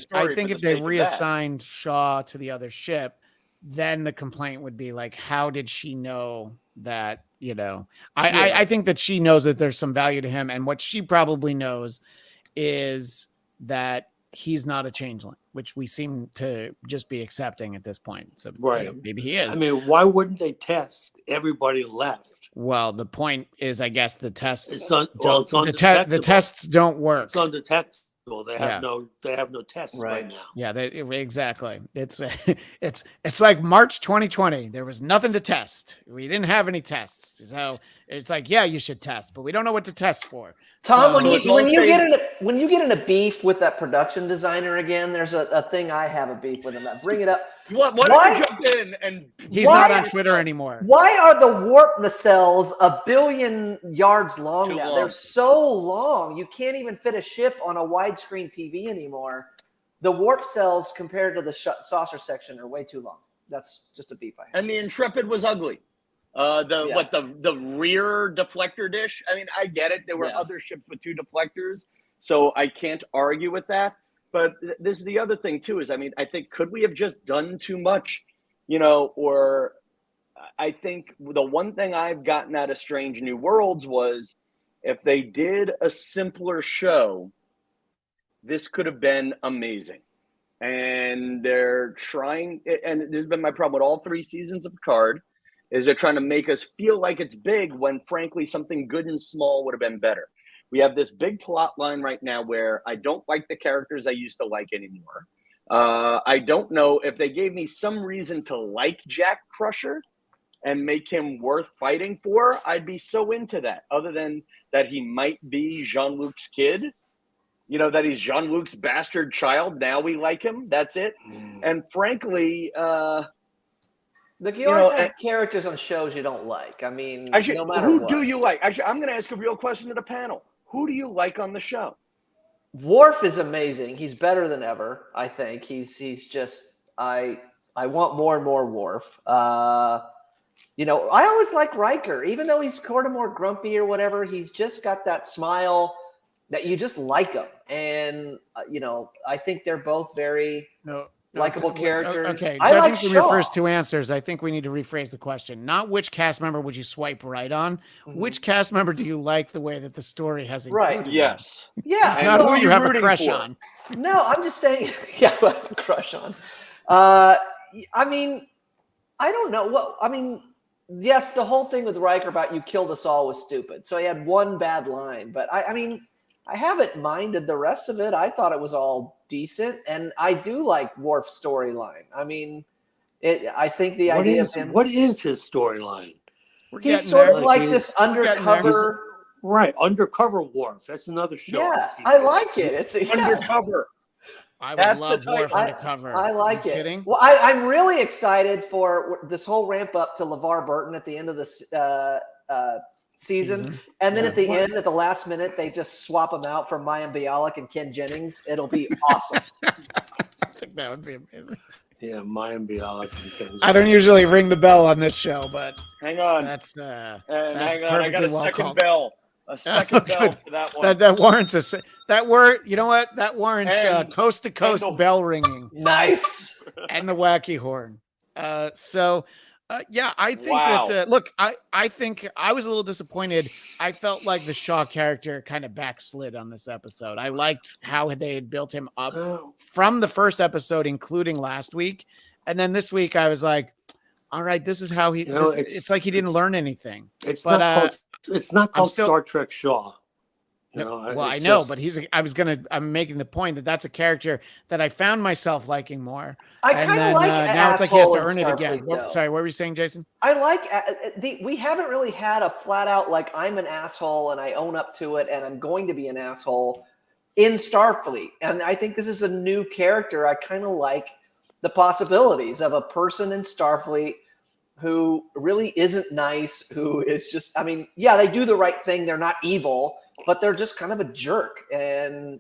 Speaker 1: Shaw to the other ship, then the complaint would be like, how did she know that, I think that she knows that there's some value to him. And what she probably knows is that he's not a changeling, which we seem to just be accepting at this point. So maybe he is.
Speaker 2: I mean, why wouldn't they test everybody left?
Speaker 1: Well, the point is, I guess the tests,
Speaker 2: the
Speaker 1: tests don't work.
Speaker 2: It's undetectable. They have no tests right now.
Speaker 1: Yeah, exactly. It's like March 2020. There was nothing to test. We didn't have any tests. So it's like, yeah, you should test, but we don't know what to test for.
Speaker 3: Tom, when you get in a beef with that production designer again, there's a thing I have a beef with him. Bring it up.
Speaker 4: Why don't you jump in and
Speaker 1: he's not on Twitter anymore.
Speaker 3: Why are the warp nacelles 1 billion yards long now? They're so long. You can't even fit a ship on a widescreen TV anymore. The warp cells compared to the saucer section are way too long. That's just a beef I have.
Speaker 4: And the Intrepid was ugly. The rear deflector dish. I mean, I get it. There were other ships with 2 deflectors, so I can't argue with that. But this is the other thing too. Is I think could we have just done too much, Or I think the one thing I've gotten out of Strange New Worlds was if they did a simpler show, this could have been amazing. And they're trying, and this has been my problem with all 3 seasons of Picard. Is they're trying to make us feel like it's big when, frankly, something good and small would have been better. We have this big plot line right now where I don't like the characters I used to like anymore. I don't know if they gave me some reason to like Jack Crusher and make him worth fighting for, I'd be so into that. Other than that he might be Jean-Luc's kid, that he's Jean-Luc's bastard child. Now we like him. That's it. And frankly...
Speaker 3: Look, you always have characters on shows you don't like. I mean,
Speaker 4: actually,
Speaker 3: no matter
Speaker 4: who
Speaker 3: what.
Speaker 4: do you like? Actually, I'm going to ask a real question to the panel. Who do you like on the show?
Speaker 3: Worf is amazing. He's better than ever, I think. He's just I want more and more Worf. I always like Riker, even though he's sort of more grumpy or whatever. He's just got that smile that you just like him, and I think they're both very likable characters.
Speaker 1: Okay, judging from your first 2 answers, I think we need to rephrase the question. Not which cast member would you swipe right on. Mm-hmm. Which cast member do you like the way that the story has included?
Speaker 4: Right. Yes.
Speaker 3: Yeah.
Speaker 1: Not who you have a crush on.
Speaker 3: No, I'm just saying. Yeah, I have a crush on. I don't know. Well, yes, the whole thing with Riker about you killed us all was stupid. So he had one bad line, but I haven't minded the rest of it. I thought it was all decent, and I do like Worf's storyline. I think the idea of him.
Speaker 2: What is his storyline?
Speaker 3: He's sort of like this undercover.
Speaker 2: Right, undercover Worf. That's another show.
Speaker 3: Yeah, I like it. It's
Speaker 4: undercover.
Speaker 1: I would
Speaker 4: That's the
Speaker 1: love
Speaker 4: type-
Speaker 1: Worf undercover.
Speaker 3: I like
Speaker 1: you
Speaker 3: it.
Speaker 1: Kidding?
Speaker 3: Well, I'm really excited for this whole ramp up to LeVar Burton at the end of this season. And then
Speaker 1: Yeah.
Speaker 3: at the end, at the last minute, they just swap them out for Mayim Bialik and Ken Jennings. It'll be awesome.
Speaker 1: I think that would be amazing.
Speaker 2: Yeah, Mayim Bialik and Ken.
Speaker 1: I don't usually ring the bell on this show, but
Speaker 4: Hang on.
Speaker 1: that's
Speaker 4: And
Speaker 1: that's
Speaker 4: hang on. I got
Speaker 1: perfectly
Speaker 4: a
Speaker 1: well
Speaker 4: second
Speaker 1: called.
Speaker 4: bell. A second bell
Speaker 1: Good.
Speaker 4: for that one.
Speaker 1: That warrants that word. You know what? That warrants coast to coast
Speaker 4: and the-
Speaker 1: bell ringing
Speaker 3: Nice.
Speaker 1: and the wacky horn. Yeah, I think
Speaker 4: Wow.
Speaker 1: that. Look, I think I was a little disappointed. I felt like the Shaw character kind of backslid on this episode. I liked how they had built him up from the first episode, including last week, and then this week I was like, all right, this is how he. It's like he didn't learn anything.
Speaker 2: It's not called Star Trek Shaw.
Speaker 1: I know, but I'm making the point that that's a character that I found myself liking more.
Speaker 3: I kind of like
Speaker 1: now it's like he has to
Speaker 3: asshole
Speaker 1: earn
Speaker 3: in
Speaker 1: it again.
Speaker 3: Starfleet,
Speaker 1: Sorry, what were you saying, Jason?
Speaker 3: I like we haven't really had a flat out like I'm an asshole and I own up to it and I'm going to be an asshole in Starfleet. And I think this is a new character. I kind of like the possibilities of a person in Starfleet who really isn't nice, who is just, I mean, yeah, they do the right thing. They're not evil, but they're just kind of a jerk. And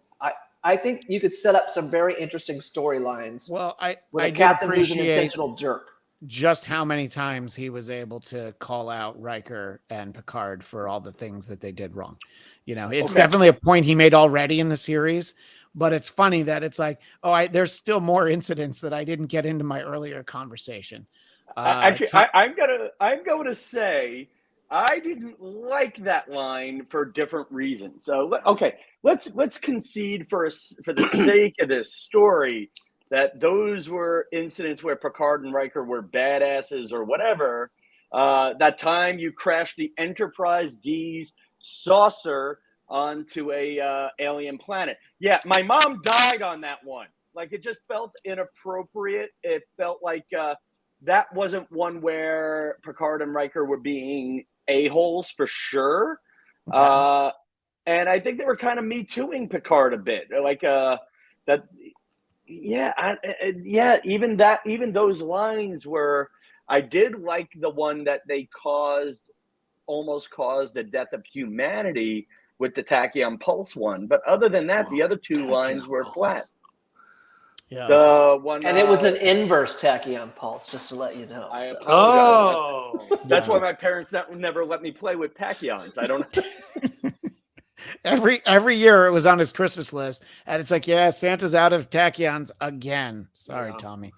Speaker 3: I think you could set up some very interesting storylines.
Speaker 1: Well,
Speaker 3: with
Speaker 1: I
Speaker 3: a captain who's an
Speaker 1: appreciate
Speaker 3: intentional jerk.
Speaker 1: Just how many times he was able to call out Riker and Picard for all the things that they did wrong. It's definitely a point he made already in the series, but it's funny that it's like, there's still more incidents that I didn't get into my earlier conversation.
Speaker 4: Actually, I'm going to say I didn't like that line for different reasons. So, okay, let's concede for the sake of this story that those were incidents where Picard and Riker were badasses or whatever. That time you crashed the Enterprise D's saucer onto a alien planet. Yeah, my mom died on that one. Like, it just felt inappropriate. It felt like that wasn't one where Picard and Riker were being a-holes for sure. Okay. And I think they were kind of Me Tooing Picard a bit. Like that. Yeah, even those lines were, I did like the one that they almost caused the death of humanity with the Tachyon Pulse one. But other than that, the other two lines were flat.
Speaker 1: Yeah.
Speaker 3: The one, and it was an inverse tachyon pulse, just to let you know.
Speaker 4: That's why my parents never let me play with tachyons. I don't.
Speaker 1: Every year it was on his Christmas list, and it's like, yeah, Santa's out of tachyons again. Sorry, Tommy.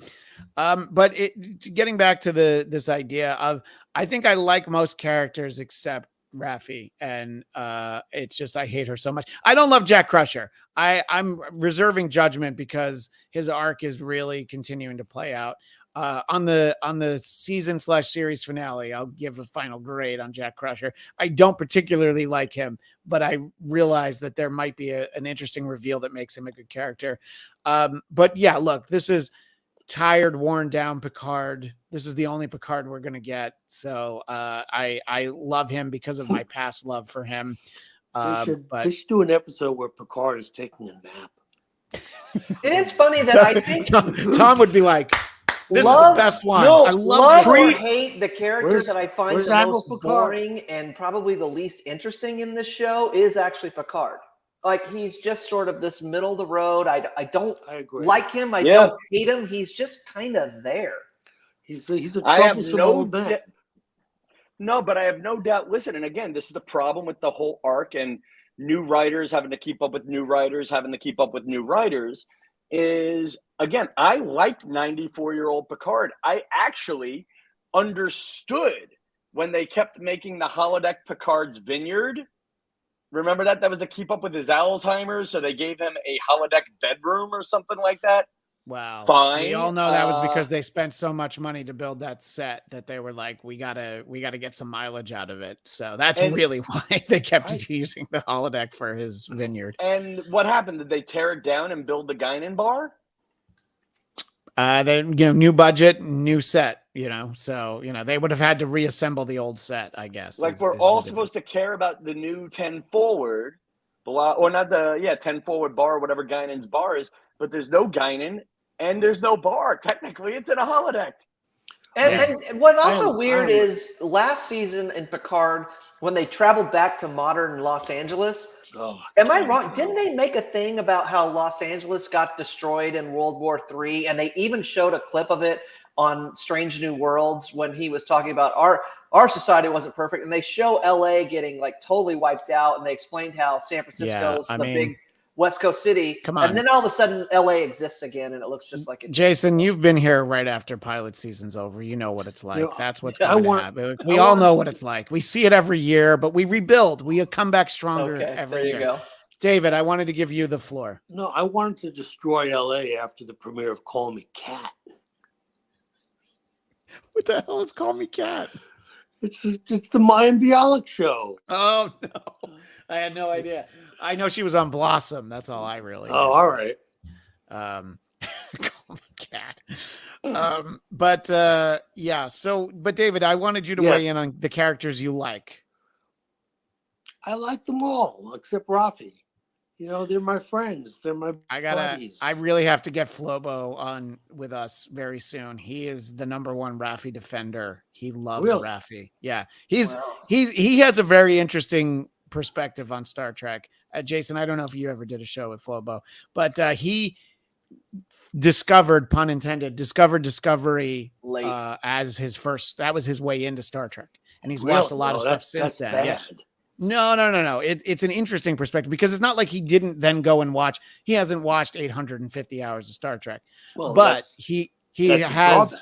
Speaker 1: But getting back to this idea of, I think I like most characters except Raffi, and it's just I hate her so much. I don't love Jack Crusher. I'm reserving judgment because his arc is really continuing to play out. On the season/series finale, I'll give a final grade on Jack Crusher. I don't particularly like him, but I realize that there might be an interesting reveal that makes him a good character. But yeah, look, this is tired, worn down Picard. This is the only Picard we're going to get. So I love him because of my past love for him.
Speaker 2: They should do an episode where Picard is taking a nap.
Speaker 3: It is funny that I think
Speaker 1: Tom would be like, this is the best one.
Speaker 3: No,
Speaker 1: I love
Speaker 3: or hate the character that I find the
Speaker 2: Admiral
Speaker 3: most
Speaker 2: Picard?
Speaker 3: boring and probably the least interesting in this show is actually Picard. Like, he's just sort of this middle of the road. I don't like him. I don't hate him. He's just kind of there.
Speaker 2: He's a troublesome old man.
Speaker 4: No, but I have no doubt. Listen, and again, this is the problem with the whole arc and new writers having to keep up with new writers, is, again, I liked 94-year-old Picard. I actually understood when they kept making the holodeck Picard's Vineyard. Remember that? That was to keep up with his Alzheimer's, so they gave him a holodeck bedroom or something like that.
Speaker 1: Wow.
Speaker 4: Fine.
Speaker 1: We all know that was because they spent so much money to build that set that they were like, we gotta get some mileage out of it. So that's really why they kept using the holodeck for his vineyard.
Speaker 4: And what happened? Did they tear it down and build the Guinan bar?
Speaker 1: New budget, new set, so, they would have had to reassemble the old set, I guess.
Speaker 4: Like, we're all supposed to care about the new 10 forward, or not 10 forward bar, whatever Guinan's bar is. but there's no Guinan and there's no bar. Technically, it's in a holodeck.
Speaker 3: And what's also weird is last season in Picard, when they traveled back to modern Los Angeles, am I wrong? Didn't they make a thing about how Los Angeles got destroyed in World War III? And they even showed a clip of it on Strange New Worlds when he was talking about our society wasn't perfect. And they show LA getting like totally wiped out. And they explained how San Francisco's big West Coast city.
Speaker 1: Come on.
Speaker 3: And then all of a sudden LA exists again and it looks just like it.
Speaker 1: Jason, you've been here right after pilot season's over. You know what it's like. That's what's going to happen. We all know what it's like. We see it every year, but we rebuild. We come back stronger every year.
Speaker 3: Go.
Speaker 1: David, I wanted to give you the floor.
Speaker 2: No, I wanted to destroy LA after the premiere of Call Me Cat.
Speaker 1: What the hell is Call Me Cat?
Speaker 2: It's the Mayan Bialik show.
Speaker 1: Oh, no. I had no idea. I know she was on Blossom. That's all I really know.
Speaker 2: Oh, all right.
Speaker 1: Call Me Cat. But David, I wanted you to weigh in on the characters you like.
Speaker 2: I like them all, except Rafi. You know, they're my friends. They're my buddies.
Speaker 1: I really have to get Flobo on with us very soon. He is the number one Raffi defender. He loves Raffi. Yeah. He has a very interesting perspective on Star Trek. Jason, I don't know if you ever did a show with Flobo, but he discovered, pun intended, Discovery as his first. That was his way into Star Trek. And he's watched a lot of stuff since then.
Speaker 2: Bad.
Speaker 1: Yeah. No. It's an interesting perspective because it's not like he didn't then go and watch. He hasn't watched 850 hours of Star Trek, but he has.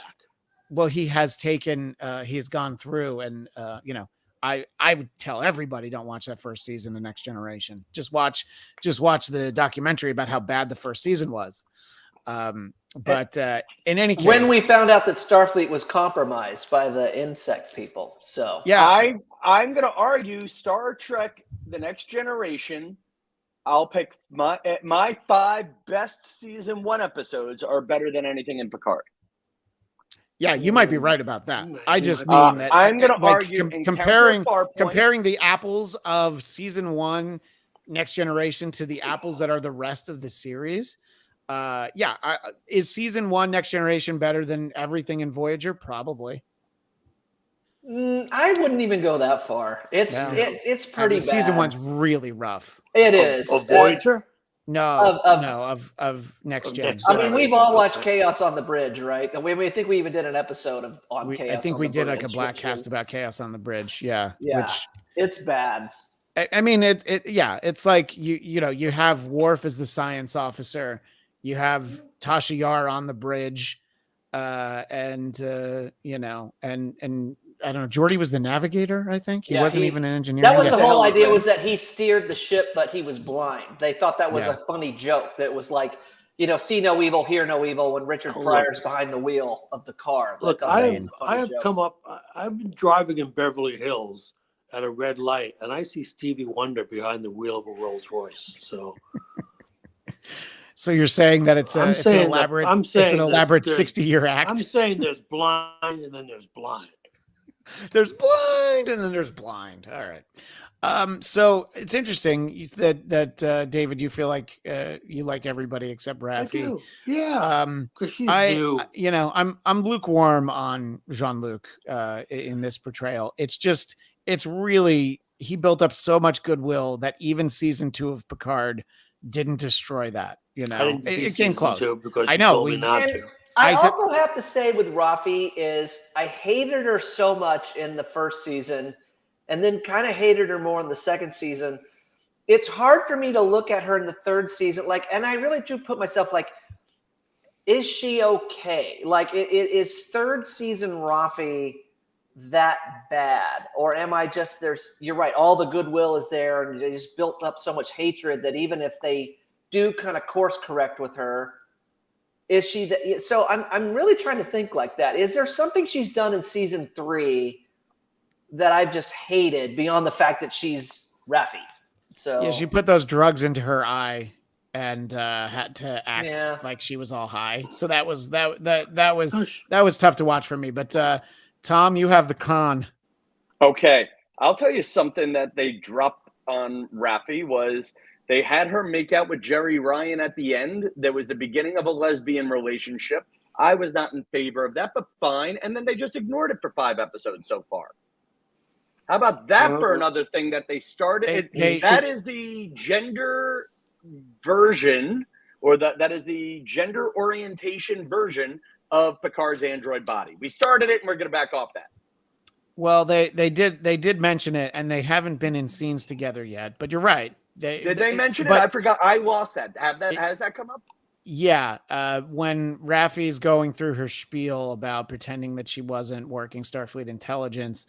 Speaker 1: Well, he has taken. He has gone through, and I would tell everybody don't watch that first season of Next Generation. Just watch the documentary about how bad the first season was. But in any case,
Speaker 3: when we found out that Starfleet was compromised by the insect people, so
Speaker 4: yeah, I'm going to argue Star Trek: The Next Generation. I'll pick my 5 best season 1 episodes are better than anything in Picard.
Speaker 1: Yeah, you might be right about that. I just mean that
Speaker 4: I'm going to argue
Speaker 1: comparing the apples of season 1 Next Generation to the apples that are the rest of the series. Is season 1 Next Generation better than everything in Voyager? Probably.
Speaker 3: I wouldn't even go that far. It's pretty bad.
Speaker 1: Season 1's really rough.
Speaker 3: It is.
Speaker 2: Of Voyager?
Speaker 1: Of Next Gen.
Speaker 3: I mean, we've all watched Chaos on the Bridge, right? And we think we even did an episode on Chaos.
Speaker 1: I think we did
Speaker 3: Bridge,
Speaker 1: like a black cast about Chaos on the Bridge. Yeah.
Speaker 3: It's bad.
Speaker 1: I mean, it's like you have Worf as the science officer. You have Tasha Yar on the bridge, and I don't know. Geordi was the navigator, I think. He wasn't even an engineer.
Speaker 3: That was the whole idea, was that he steered the ship, but he was blind. They thought that was a funny joke. That was like, see no evil, hear no evil when Richard Pryor's behind the wheel of the car.
Speaker 2: Look, I've been driving in Beverly Hills at a red light, and I see Stevie Wonder behind the wheel of a Rolls Royce.
Speaker 1: So you're saying that it's an elaborate 60-year act?
Speaker 2: I'm saying there's blind and then there's blind.
Speaker 1: There's blind and then there's blind. All right. So it's interesting that David, you feel like you like everybody except Raffi.
Speaker 2: I do. Yeah. Because she's new.
Speaker 1: I'm lukewarm on Jean-Luc in this portrayal. It's really, he built up so much goodwill that even season 2 of Picard didn't destroy that. It came close. I know.
Speaker 3: I also have to say with Rafi is I hated her so much in the first season and then kind of hated her more in the second season. It's hard for me to look at her in the third season. And I really do put myself is she okay? Is third season Rafi that bad? Or am I just, you're right, all the goodwill is there and they just built up so much hatred that even if they do kind of course correct with her, is she so I'm really trying to think like that. Is there something she's done in season 3 that I've just hated beyond the fact that she's Raffi? So
Speaker 1: she put those drugs into her eye and had to act like she was all high. So that was tough to watch for me. But Tom, you have the con.
Speaker 4: Okay, I'll tell you something that they dropped on Raffi was They had her make out with Jerry Ryan at the end. There was the beginning of a lesbian relationship. I was not in favor of that, but fine. And then they just ignored it for 5 episodes so far. How about that for another thing that they started? That is the gender version, or that is the gender orientation version of Picard's android body. We started it, and we're going to back off that.
Speaker 1: Well, they did mention it, and they haven't been in scenes together yet. But you're right.
Speaker 4: Did they mention it? I forgot. I lost that. Has that come up?
Speaker 1: Yeah, when Raffi's going through her spiel about pretending that she wasn't working Starfleet intelligence,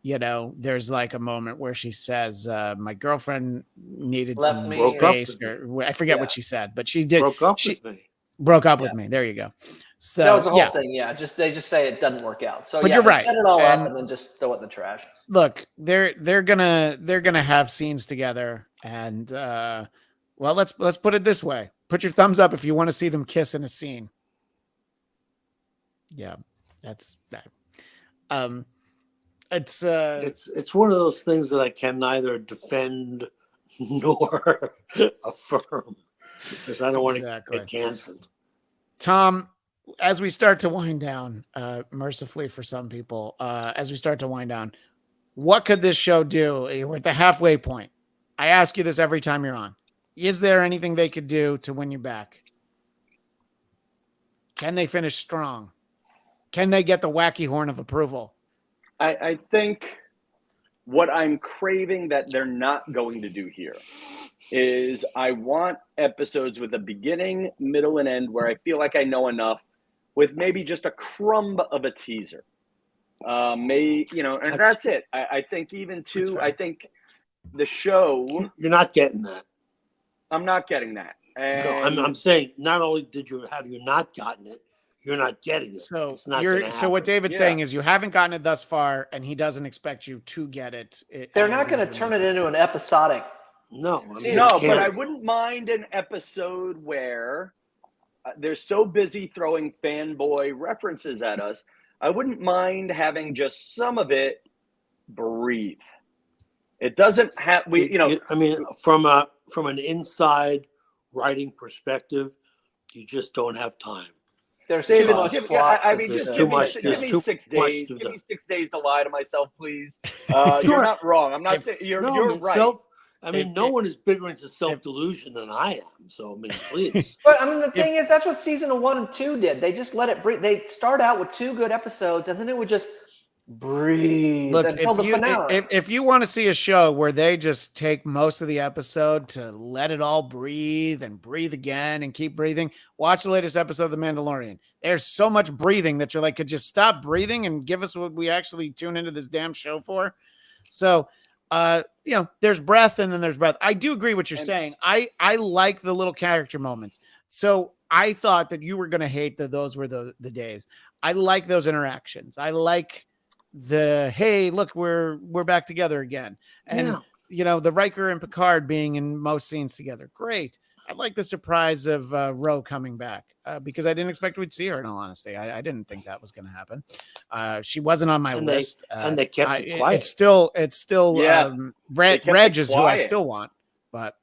Speaker 1: you know, there's like a moment where she says, "My girlfriend needed some space," or I forget what she said, but she did.
Speaker 2: Broke up with me.
Speaker 1: Broke up with me. There you go. So
Speaker 3: that was the whole thing. Yeah, they just say it doesn't work out. So
Speaker 1: but you're right.
Speaker 3: Set it all up and then just throw it in the trash.
Speaker 1: Look, they're gonna have scenes together, and well, let's put it this way. Put your thumbs up if you want to see them kiss in a scene. Yeah, that's that.
Speaker 2: It's one of those things that I can neither defend nor affirm because I don't want to get canceled.
Speaker 1: Tom, as we start to wind down, mercifully for some people, as we start to wind down, what could this show do? We're at the halfway point. I ask you this every time you're on. Is there anything they could do to win you back? Can they finish strong? Can they get the wacky horn of approval?
Speaker 4: I think what I'm craving that they're not going to do here is I want episodes with a beginning, middle, and end where I feel like I know enough with maybe just a crumb of a teaser. That's it. I think even too, I think the show.
Speaker 2: You're not getting that.
Speaker 4: I'm not getting that.
Speaker 2: And I'm saying not only have you not gotten it, you're not getting it.
Speaker 1: So
Speaker 2: it's not
Speaker 1: so what David's saying is you haven't gotten it thus far, and he doesn't expect you to get it.
Speaker 3: They're not going to turn it into an episodic.
Speaker 2: No,
Speaker 4: but I wouldn't mind an episode where they're so busy throwing fanboy references at us. I wouldn't mind having just some of it breathe. It doesn't have
Speaker 2: from an inside writing perspective, you just don't have time.
Speaker 3: There's too much plot.
Speaker 4: Just give me 6 days. Give me 6 days to lie to myself, please. You're not wrong. I'm not saying you're right.
Speaker 2: No one is bigger into self-delusion than I am. So, please.
Speaker 3: But, the thing is, that's what season 1 and 2 did. They just let it breathe. They start out with 2 good episodes, and then it would just breathe until the finale.
Speaker 1: If you want to see a show where they just take most of the episode to let it all breathe and breathe again and keep breathing, watch the latest episode of The Mandalorian. There's so much breathing that you're like, could you stop breathing and give us what we actually tune into this damn show for? So, there's breath and then there's breath. I do agree what you're saying. I like the little character moments. So I thought that you were going to hate that those were the days. I like those interactions. I like the, hey, look, we're back together again. And, the Riker and Picard being in most scenes together. Great. I like the surprise of Ro coming back because I didn't expect we'd see her, in all honesty. I didn't think that was going to happen. She wasn't on my list.
Speaker 2: And they kept it quiet.
Speaker 1: It's still Reg is who I still want. But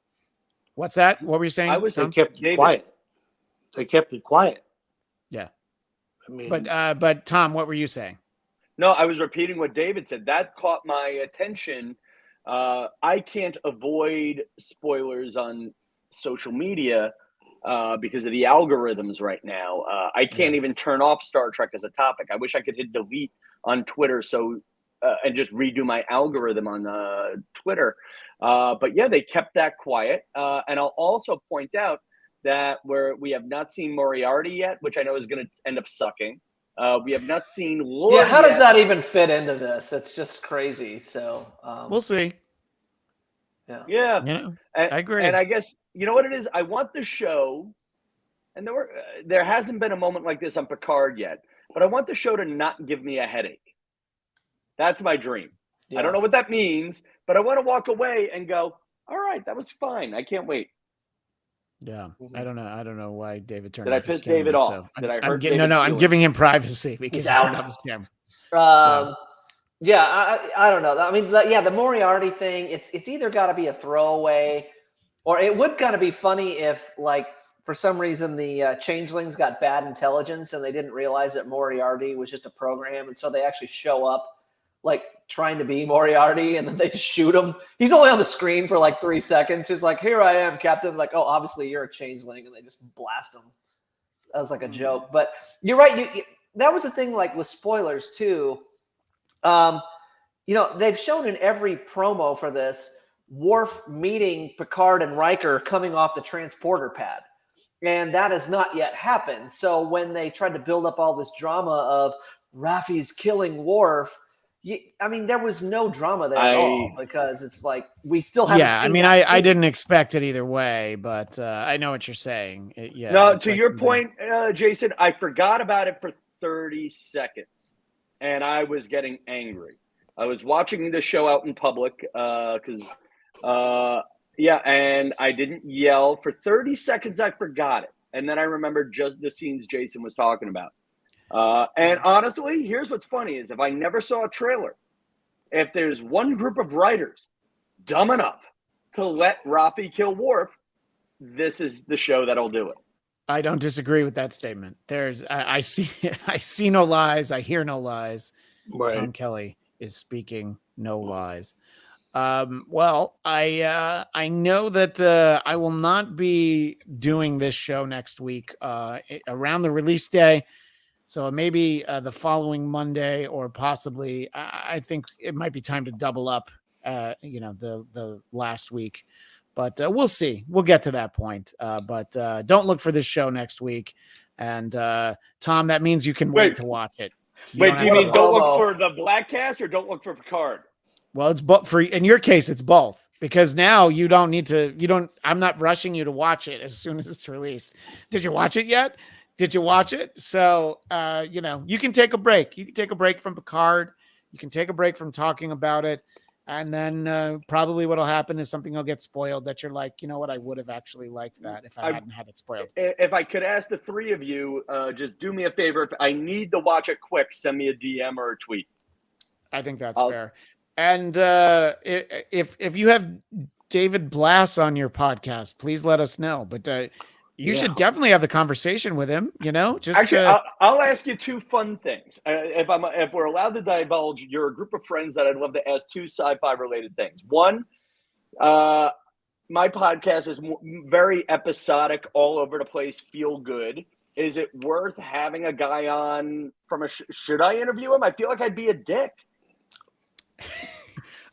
Speaker 1: what's that? What were you saying?
Speaker 2: They kept it quiet. They kept it quiet.
Speaker 1: Yeah. But Tom, what were you saying?
Speaker 4: No, I was repeating what David said. That caught my attention. I can't avoid spoilers on social media because of the algorithms right now. I can't even turn off Star Trek as a topic. I wish I could hit delete on Twitter and just redo my algorithm on Twitter. But yeah, they kept that quiet. And I'll also point out that we have not seen Moriarty yet, which I know is going to end up sucking. We have not seen Lord.
Speaker 3: Yeah, how does that even fit into this? It's just crazy. So
Speaker 1: we'll see.
Speaker 4: Yeah. I
Speaker 1: agree.
Speaker 4: And I guess you know what it is. I want the show, and there hasn't been a moment like this on Picard yet, but I want the show to not give me a headache. That's my dream. Yeah. I don't know what that means, but I want to walk away and go, all right, that was fine. I can't wait.
Speaker 1: Yeah, I don't know why David turned.
Speaker 4: Did I piss David off?
Speaker 1: So
Speaker 4: Did I hurt?
Speaker 1: I'm giving him privacy because he turned off his camera.
Speaker 3: Yeah, I don't know. I mean, the Moriarty thing, it's either got to be a throwaway Or it would kind of be funny if, like, for some reason the changelings got bad intelligence and they didn't realize that Moriarty was just a program, and so they actually show up like trying to be Moriarty, and then they just shoot him. He's only on the screen for like 3 seconds. He's like, "Here I am, Captain." Like, "Oh, obviously you're a changeling," and they just blast him. That was like a joke. But you're right. That was the thing, like with spoilers too. They've shown in every promo for this Worf meeting Picard and Riker coming off the transporter pad. And that has not yet happened. So when they tried to build up all this drama of Raffi's killing Worf, there was no drama there at all, because it's like we still haven't seen
Speaker 1: I didn't expect it either way, but I know what you're saying.
Speaker 4: No, to your point, Jason, I forgot about it for 30 seconds, and I was getting angry. I was watching the show out in public because and I didn't yell. For 30 seconds, I forgot it. And then I remembered just the scenes Jason was talking about. And honestly, here's what's funny is if I never saw a trailer, if there's one group of writers dumb enough to let Raffi kill Worf, this is the show that'll do it.
Speaker 1: I don't disagree with that statement. I see no lies. I hear no lies.
Speaker 2: Right.
Speaker 1: Tom Kelly is speaking no lies. Well, I know that I will not be doing this show next week around the release day. So maybe the following Monday, or possibly I think it might be time to double up, the last week. But we'll see. We'll get to that point. But don't look for this show next week. And Tom, that means you can wait to watch it.
Speaker 4: Do you mean don't look for the Black cast or don't look for Picard?
Speaker 1: Well, it's in your case, it's both, because now you don't need to, I'm not rushing you to watch it as soon as it's released. Did you watch it yet? Did you watch it? So, you can take a break. You can take a break from Picard. You can take a break from talking about it. And then probably what'll happen is something will get spoiled that you're like, you know what? I would have actually liked that if I hadn't had it spoiled.
Speaker 4: If I could ask the three of you, just do me a favor. If I need to watch it quick, send me a DM or a tweet.
Speaker 1: I think that's fair. And if you have David Blass on your podcast, please let us know. But you should definitely have the conversation with him. Just
Speaker 4: actually, I'll ask you two fun things. If we're allowed to divulge, you're a group of friends that I'd love to ask two sci-fi related things. One, my podcast is very episodic, all over the place, feel good. Is it worth having a guy on from should I interview him? I feel like I'd be a dick.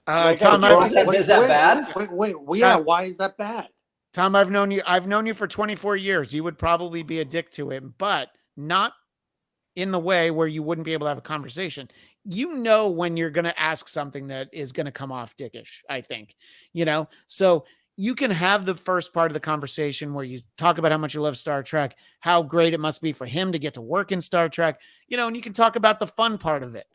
Speaker 1: Tom,
Speaker 3: is that bad?
Speaker 2: Wait, why is that bad?
Speaker 1: Tom, I've known you for 24 years. You would probably be a dick to him, but not in the way where you wouldn't be able to have a conversation. When you're going to ask something that is going to come off dickish, I think, so you can have the first part of the conversation where you talk about how much you love Star Trek, how great it must be for him to get to work in Star Trek, and you can talk about the fun part of it.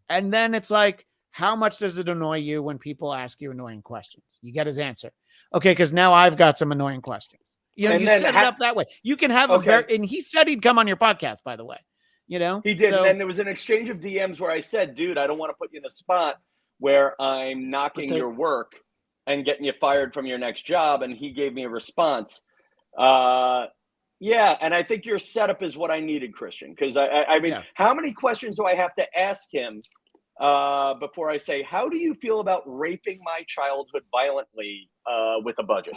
Speaker 1: And then it's like, how much does it annoy you when people ask you annoying questions? You get his answer. Okay, because now I've got some annoying questions. You set it up that way. You can have and he said he'd come on your podcast, by the way. He
Speaker 4: did. And then there was an exchange of DMs where I said, dude, I don't want to put you in a spot where I'm knocking your work and getting you fired from your next job. And he gave me a response. And I think your setup is what I needed, Christian, because how many questions do I have to ask him before I say, how do you feel about raping my childhood violently with a budget?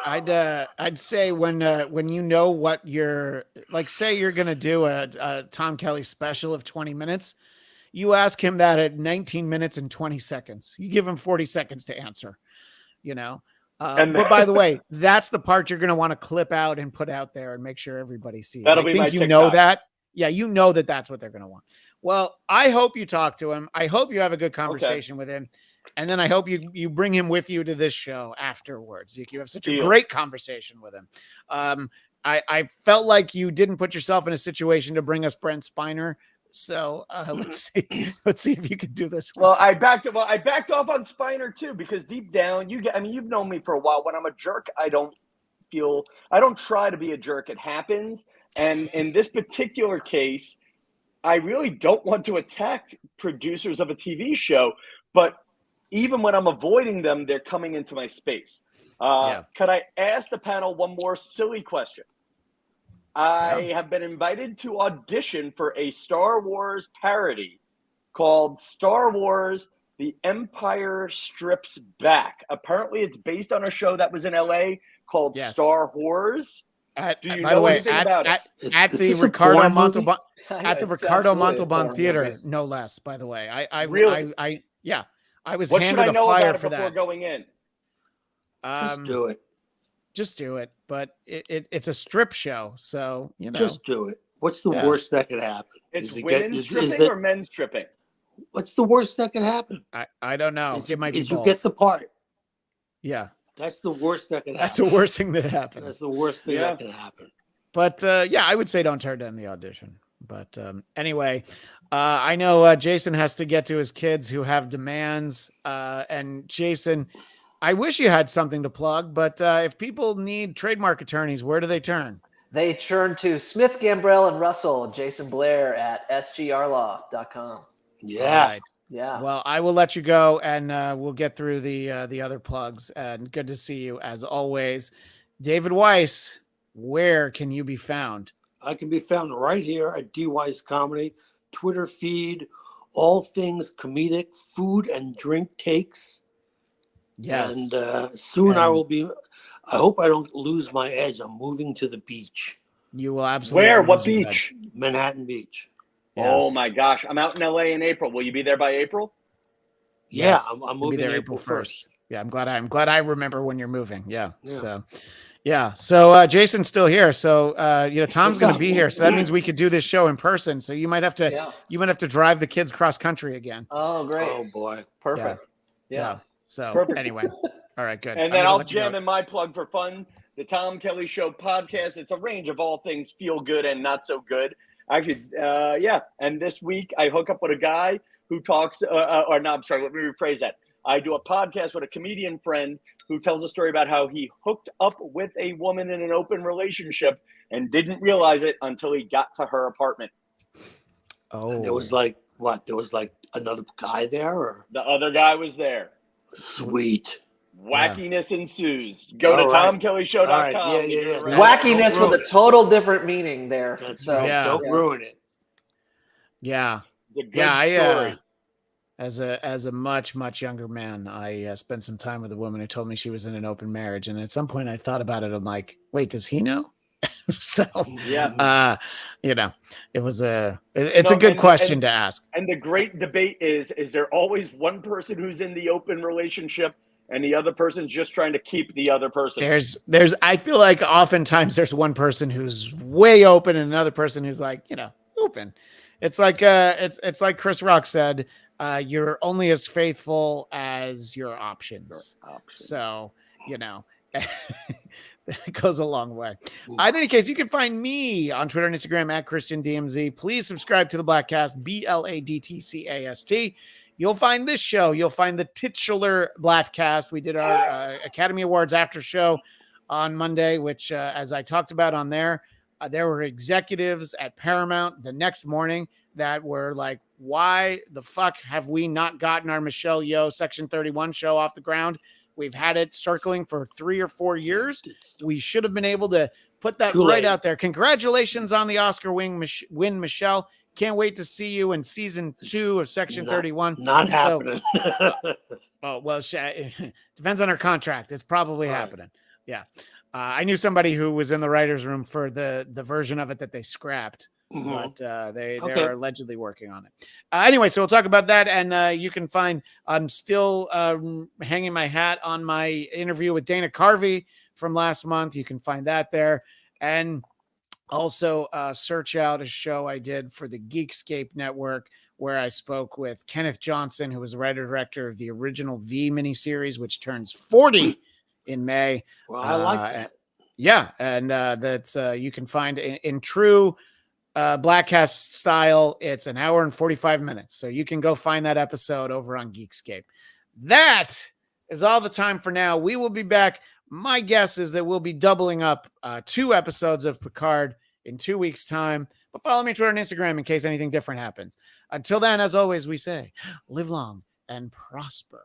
Speaker 1: I'd say when what you're like, say you're going to do a Tom Kelly special of 20 minutes, you ask him that at 19 minutes and 20 seconds. You give him 40 seconds to answer, but by the way, that's the part you're going to want to clip out and put out there and make sure everybody sees.
Speaker 4: That'll be my TikTok.
Speaker 1: That. Yeah, that's what they're going to want. Well, I hope you talk to him. I hope you have a good conversation with him. And then I hope you bring him with you to this show afterwards. You have such a great conversation with him. I felt like you didn't put yourself in a situation to bring us Brent Spiner. So let's see if you can do this.
Speaker 4: Well, I backed off on Spiner too, because deep down, you've known me for a while. When I'm a jerk, I don't try to be a jerk. It happens. And in this particular case, I really don't want to attack producers of a TV show, but even when I'm avoiding them, they're coming into my space. Could I ask the panel one more silly question? I have been invited to audition for a Star Wars parody called Star Wars: The Empire Strips Back. Apparently, it's based on a show that was in LA called Star Wars. Do you know anything about it?
Speaker 1: At the Ricardo Montalban Theater, no less. By the way, I was
Speaker 4: What
Speaker 1: handed
Speaker 4: should I know
Speaker 1: a flyer
Speaker 4: about it
Speaker 1: for
Speaker 4: before
Speaker 1: that.
Speaker 4: going in?
Speaker 2: Just do it.
Speaker 1: Just do it. But it's a strip show, so
Speaker 2: Just do it. What's the worst that could happen?
Speaker 4: It's women stripping or men stripping?
Speaker 2: What's the worst that could happen?
Speaker 1: I don't know. It might be
Speaker 2: you
Speaker 1: both.
Speaker 2: get the part.
Speaker 1: Yeah.
Speaker 2: That's the worst that could happen.
Speaker 1: That's the worst thing that happened.
Speaker 2: That's the worst thing that can happen.
Speaker 1: But I would say don't turn down the audition. But anyway, I know Jason has to get to his kids who have demands. And Jason, I wish you had something to plug, but if people need trademark attorneys, where do they turn?
Speaker 3: They turn to Smith, Gambrell, and Russell, Jason Blair at sgrlaw.com.
Speaker 2: Yeah.
Speaker 1: Right.
Speaker 3: Yeah.
Speaker 1: Well, I will let you go, and we'll get through the other plugs. And good to see you as always, David Weiss. Where can you be found?
Speaker 2: I can be found right here at D Weiss Comedy, Twitter feed, all things comedic, food and drink takes.
Speaker 1: Yes.
Speaker 2: And soon I will be. I hope I don't lose my edge. I'm moving to the beach.
Speaker 1: You will absolutely.
Speaker 4: Where? What beach?
Speaker 2: Manhattan Beach.
Speaker 1: Yeah.
Speaker 4: Oh my gosh! I'm out in LA in April. Will you be there by April?
Speaker 2: Yeah,
Speaker 1: Yes.
Speaker 2: I'm moving
Speaker 1: there
Speaker 2: April 1st.
Speaker 1: Yeah, I'm glad I remember when you're moving. Yeah. So Jason's still here. So Tom's going to be here. So that means we could do this show in person. So you might have to drive the kids cross country again.
Speaker 3: Oh, great.
Speaker 2: Oh boy.
Speaker 3: Perfect.
Speaker 1: Yeah. So
Speaker 4: Perfect.
Speaker 1: Anyway, all right, good.
Speaker 4: And then I'll jam in my plug for fun. The Tom Kelly Show podcast. It's a range of all things feel good and not so good. Actually, And this week I hook up with a guy who talks, let me rephrase that. I do a podcast with a comedian friend who tells a story about how he hooked up with a woman in an open relationship and didn't realize it until he got to her apartment.
Speaker 1: Oh,
Speaker 2: and there was like what? There was like another guy there, or
Speaker 4: the other guy was there.
Speaker 2: Sweet.
Speaker 4: Wackiness ensues. Go to TomKellyShow.com.
Speaker 2: Right. Yeah.
Speaker 3: Wackiness with a total different meaning there.
Speaker 2: Don't ruin it.
Speaker 1: Yeah.
Speaker 4: It's a good story.
Speaker 1: As a much younger man, I spent some time with a woman who told me she was in an open marriage, and at some point I thought about it. I'm like, wait, does he know? So it was a good question to ask.
Speaker 4: And the great debate is there always one person who's in the open relationship and the other person's just trying to keep the other person?
Speaker 1: I feel like oftentimes there's one person who's way open and another person who's like, open. It's like it's like Chris Rock said, you're only as faithful as your options. So, it goes a long way. In any case, you can find me on Twitter and Instagram at ChristianDMZ. Please subscribe to the Blattcast, BLADTCAST. You'll find this show. You'll find the titular Blattcast. We did our Academy Awards after show on Monday, which, as I talked about on there were executives at Paramount the next morning that were like, why the fuck have we not gotten our Michelle Yeoh Section 31 show off the ground? We've had it circling for 3 or 4 years. We should have been able to put that right out there. Congratulations on the Oscar win, Michelle. Can't wait to see you in season 2 of Section 31.
Speaker 2: Not happening.
Speaker 1: Depends on her contract. It's probably happening. Yeah. I knew somebody who was in the writer's room for the version of it that they scrapped. But they are allegedly working on it. Anyway, so we'll talk about that. And you can find, I'm still hanging my hat on my interview with Dana Carvey from last month. You can find that there. And also search out a show I did for the Geekscape Network where I spoke with Kenneth Johnson, who was the writer-director of the original V miniseries, which turns 40 in May.
Speaker 2: Well, I like that.
Speaker 1: Yeah. And that's you can find in true Blattcast style. It's an hour and 45 minutes. So you can go find that episode over on Geekscape. That is all the time for now. We will be back. My guess is that we'll be doubling up 2 episodes of Picard in 2 weeks' time. But follow me on Twitter and Instagram in case anything different happens. Until then, as always, we say, live long and prosper.